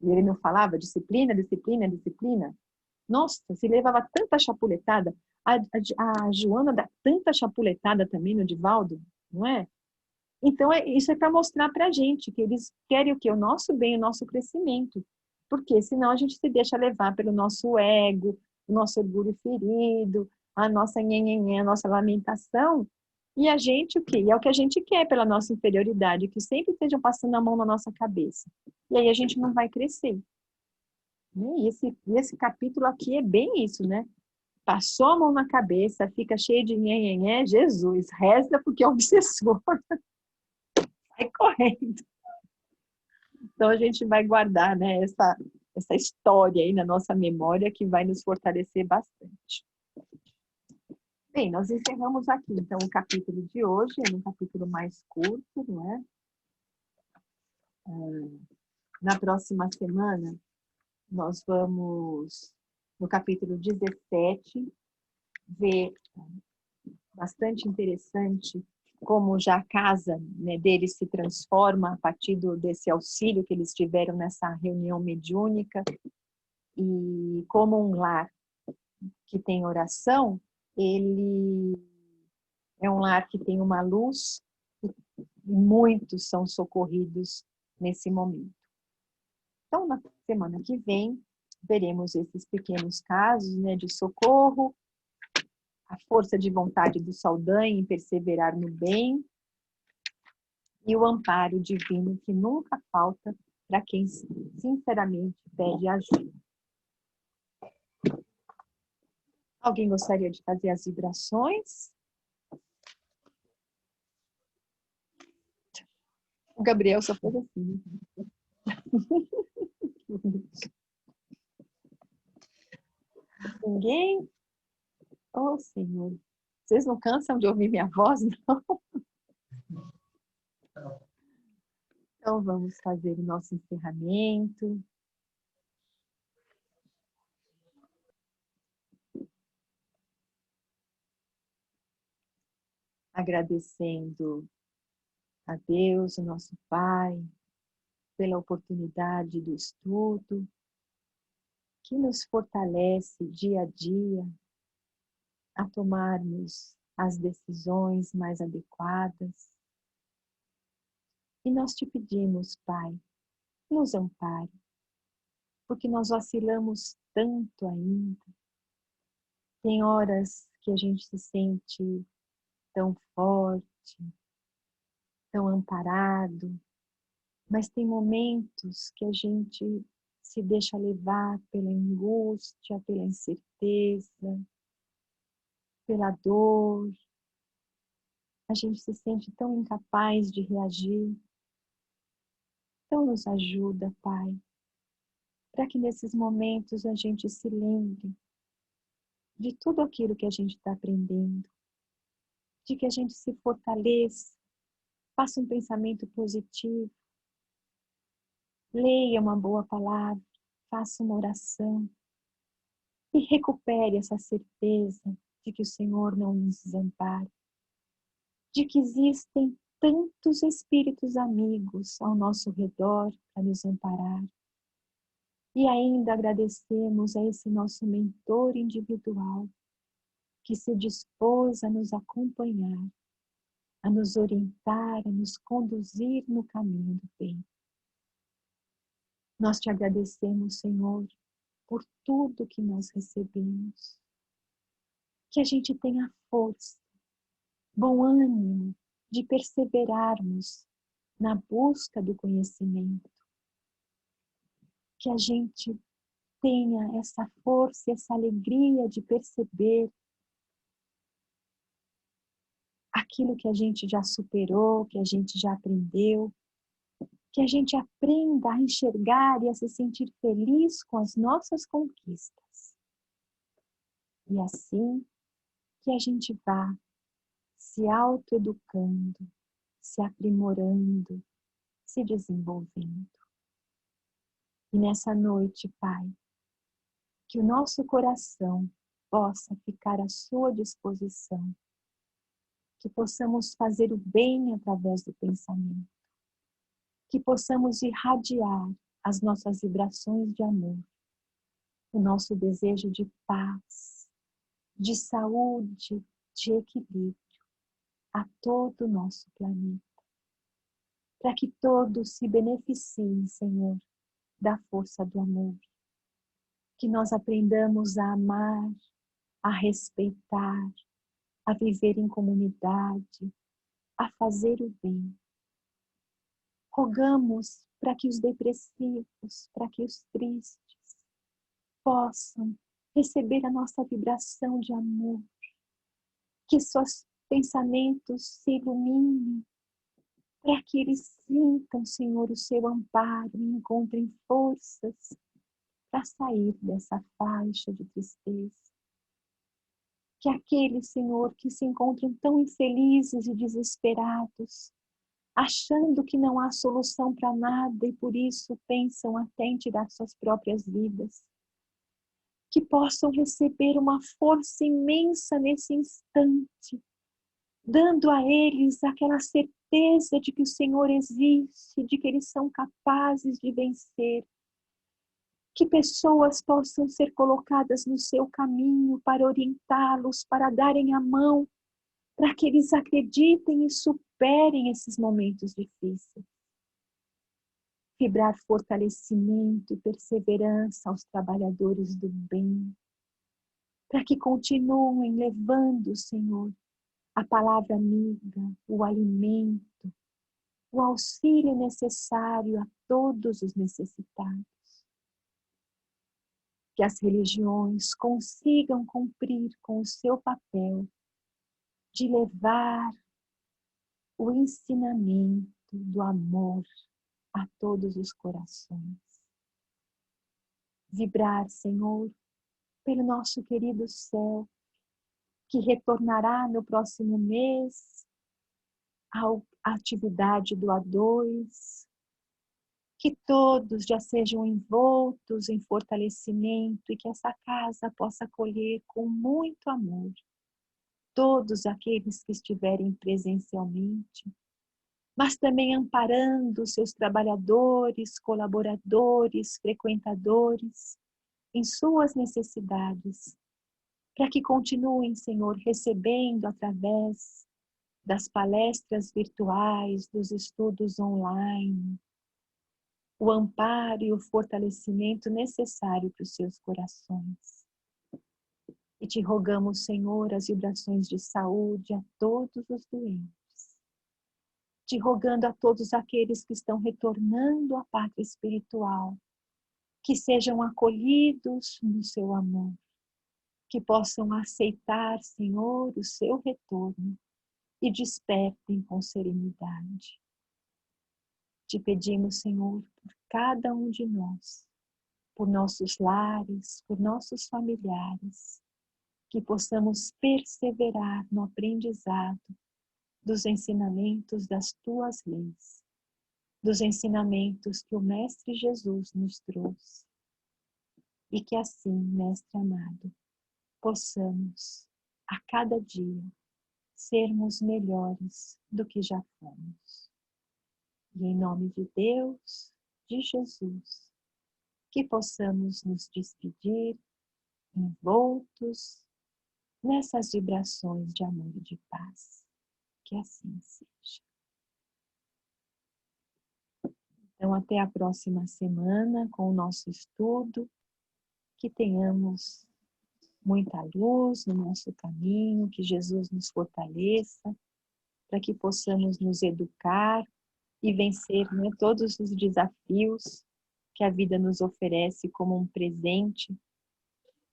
E ele não falava disciplina, disciplina, disciplina. Nossa, se levava tanta chapuletada. A Joana dá tanta chapuletada também no Divaldo, não é? Então, isso é para mostrar para a gente que eles querem o quê? O nosso bem, o nosso crescimento. Porque senão a gente se deixa levar pelo nosso ego, o nosso orgulho ferido, a nossa nhenhenhé, a nossa lamentação. E a gente o quê? E é o que a gente quer pela nossa inferioridade, que sempre estejam passando a mão na nossa cabeça. E aí a gente não vai crescer. E esse capítulo aqui é bem isso, né? Passou a mão na cabeça, fica cheio de nhenhenhé, Jesus, reza porque é obsessor. Sai correndo. Então a gente vai guardar, né, essa história aí na nossa memória que vai nos fortalecer bastante. Bem, nós encerramos aqui então o capítulo de hoje, é um capítulo mais curto, não é? Na próxima semana nós vamos no capítulo 17 ver bastante interessante como já a casa, né, deles se transforma a partir desse auxílio que eles tiveram nessa reunião mediúnica, e como um lar que tem oração, ele é um lar que tem uma luz e muitos são socorridos nesse momento. Então, na semana que vem, veremos esses pequenos casos, né, de socorro, a força de vontade do Saldanha em perseverar no bem e o amparo divino que nunca falta para quem sinceramente pede ajuda. Alguém gostaria de fazer as vibrações? O Gabriel só fez assim. ninguém? Oh, Senhor, vocês não cansam de ouvir minha voz, não? Então, vamos fazer o nosso encerramento. Agradecendo a Deus, o nosso Pai, pela oportunidade do estudo, que nos fortalece dia a dia a tomarmos as decisões mais adequadas. E nós te pedimos, Pai, nos ampare, porque nós vacilamos tanto ainda. Tem horas que a gente se sente tão forte, tão amparado, mas tem momentos que a gente se deixa levar pela angústia, pela incerteza, pela dor. A gente se sente tão incapaz de reagir. Então nos ajuda, Pai, para que nesses momentos a gente se lembre de tudo aquilo que a gente está aprendendo, de que a gente se fortaleça, faça um pensamento positivo, leia uma boa palavra, faça uma oração e recupere essa certeza de que o Senhor não nos desampara, de que existem tantos espíritos amigos ao nosso redor para nos amparar. E ainda agradecemos a esse nosso mentor individual que se dispôs a nos acompanhar, a nos orientar, a nos conduzir no caminho do bem. Nós te agradecemos, Senhor, por tudo que nós recebemos. Que a gente tenha força, bom ânimo de perseverarmos na busca do conhecimento. Que a gente tenha essa força, essa alegria de perceber aquilo que a gente já superou, que a gente já aprendeu, que a gente aprenda a enxergar e a se sentir feliz com as nossas conquistas. E assim que a gente vá se autoeducando, se aprimorando, se desenvolvendo. E nessa noite, Pai, que o nosso coração possa ficar à sua disposição, que possamos fazer o bem através do pensamento, que possamos irradiar as nossas vibrações de amor, o nosso desejo de paz, de saúde, de equilíbrio a todo o nosso planeta, para que todos se beneficiem, Senhor, da força do amor, que nós aprendamos a amar, a respeitar, a viver em comunidade, a fazer o bem. Rogamos para que os depressivos, para que os tristes possam receber a nossa vibração de amor, que seus pensamentos se iluminem, para que eles sintam, Senhor, o seu amparo e encontrem forças para sair dessa faixa de tristeza. Que aqueles, Senhor, que se encontram tão infelizes e desesperados, achando que não há solução para nada e por isso pensam até em tirar suas próprias vidas, que possam receber uma força imensa nesse instante, dando a eles aquela certeza de que o Senhor existe, de que eles são capazes de vencer. Que pessoas possam ser colocadas no seu caminho para orientá-los, para darem a mão, para que eles acreditem e superem esses momentos difíceis. Vibrar fortalecimento e perseverança aos trabalhadores do bem, para que continuem levando, Senhor, a palavra amiga, o alimento, o auxílio necessário a todos os necessitados. Que as religiões consigam cumprir com o seu papel de levar o ensinamento do amor a todos os corações. Vibrar, Senhor, pelo nosso querido céu, que retornará no próximo mês à atividade do A2, que todos já sejam envoltos em fortalecimento e que essa casa possa acolher com muito amor todos aqueles que estiverem presencialmente, mas também amparando seus trabalhadores, colaboradores, frequentadores em suas necessidades, para que continuem, Senhor, recebendo através das palestras virtuais, dos estudos online, o amparo e o fortalecimento necessário para os seus corações. E te rogamos, Senhor, as vibrações de saúde a todos os doentes. Te rogando a todos aqueles que estão retornando à pátria espiritual, que sejam acolhidos no seu amor, que possam aceitar, Senhor, o seu retorno e despertem com serenidade. Te pedimos, Senhor, por cada um de nós, por nossos lares, por nossos familiares, que possamos perseverar no aprendizado dos ensinamentos das tuas leis, dos ensinamentos que o Mestre Jesus nos trouxe. E que assim, Mestre amado, possamos, a cada dia, sermos melhores do que já fomos. E em nome de Deus, de Jesus, que possamos nos despedir envoltos nessas vibrações de amor e de paz. Que assim seja. Então, até a próxima semana com o nosso estudo, que tenhamos muita luz no nosso caminho, que Jesus nos fortaleça, para que possamos nos educar e vencer, né, todos os desafios que a vida nos oferece como um presente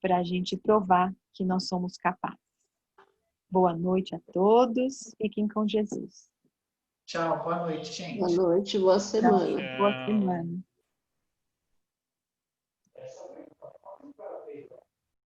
para a gente provar que nós somos capazes. Boa noite a todos, fiquem com Jesus. Tchau, boa noite, gente. Boa noite, boa semana. Boa semana.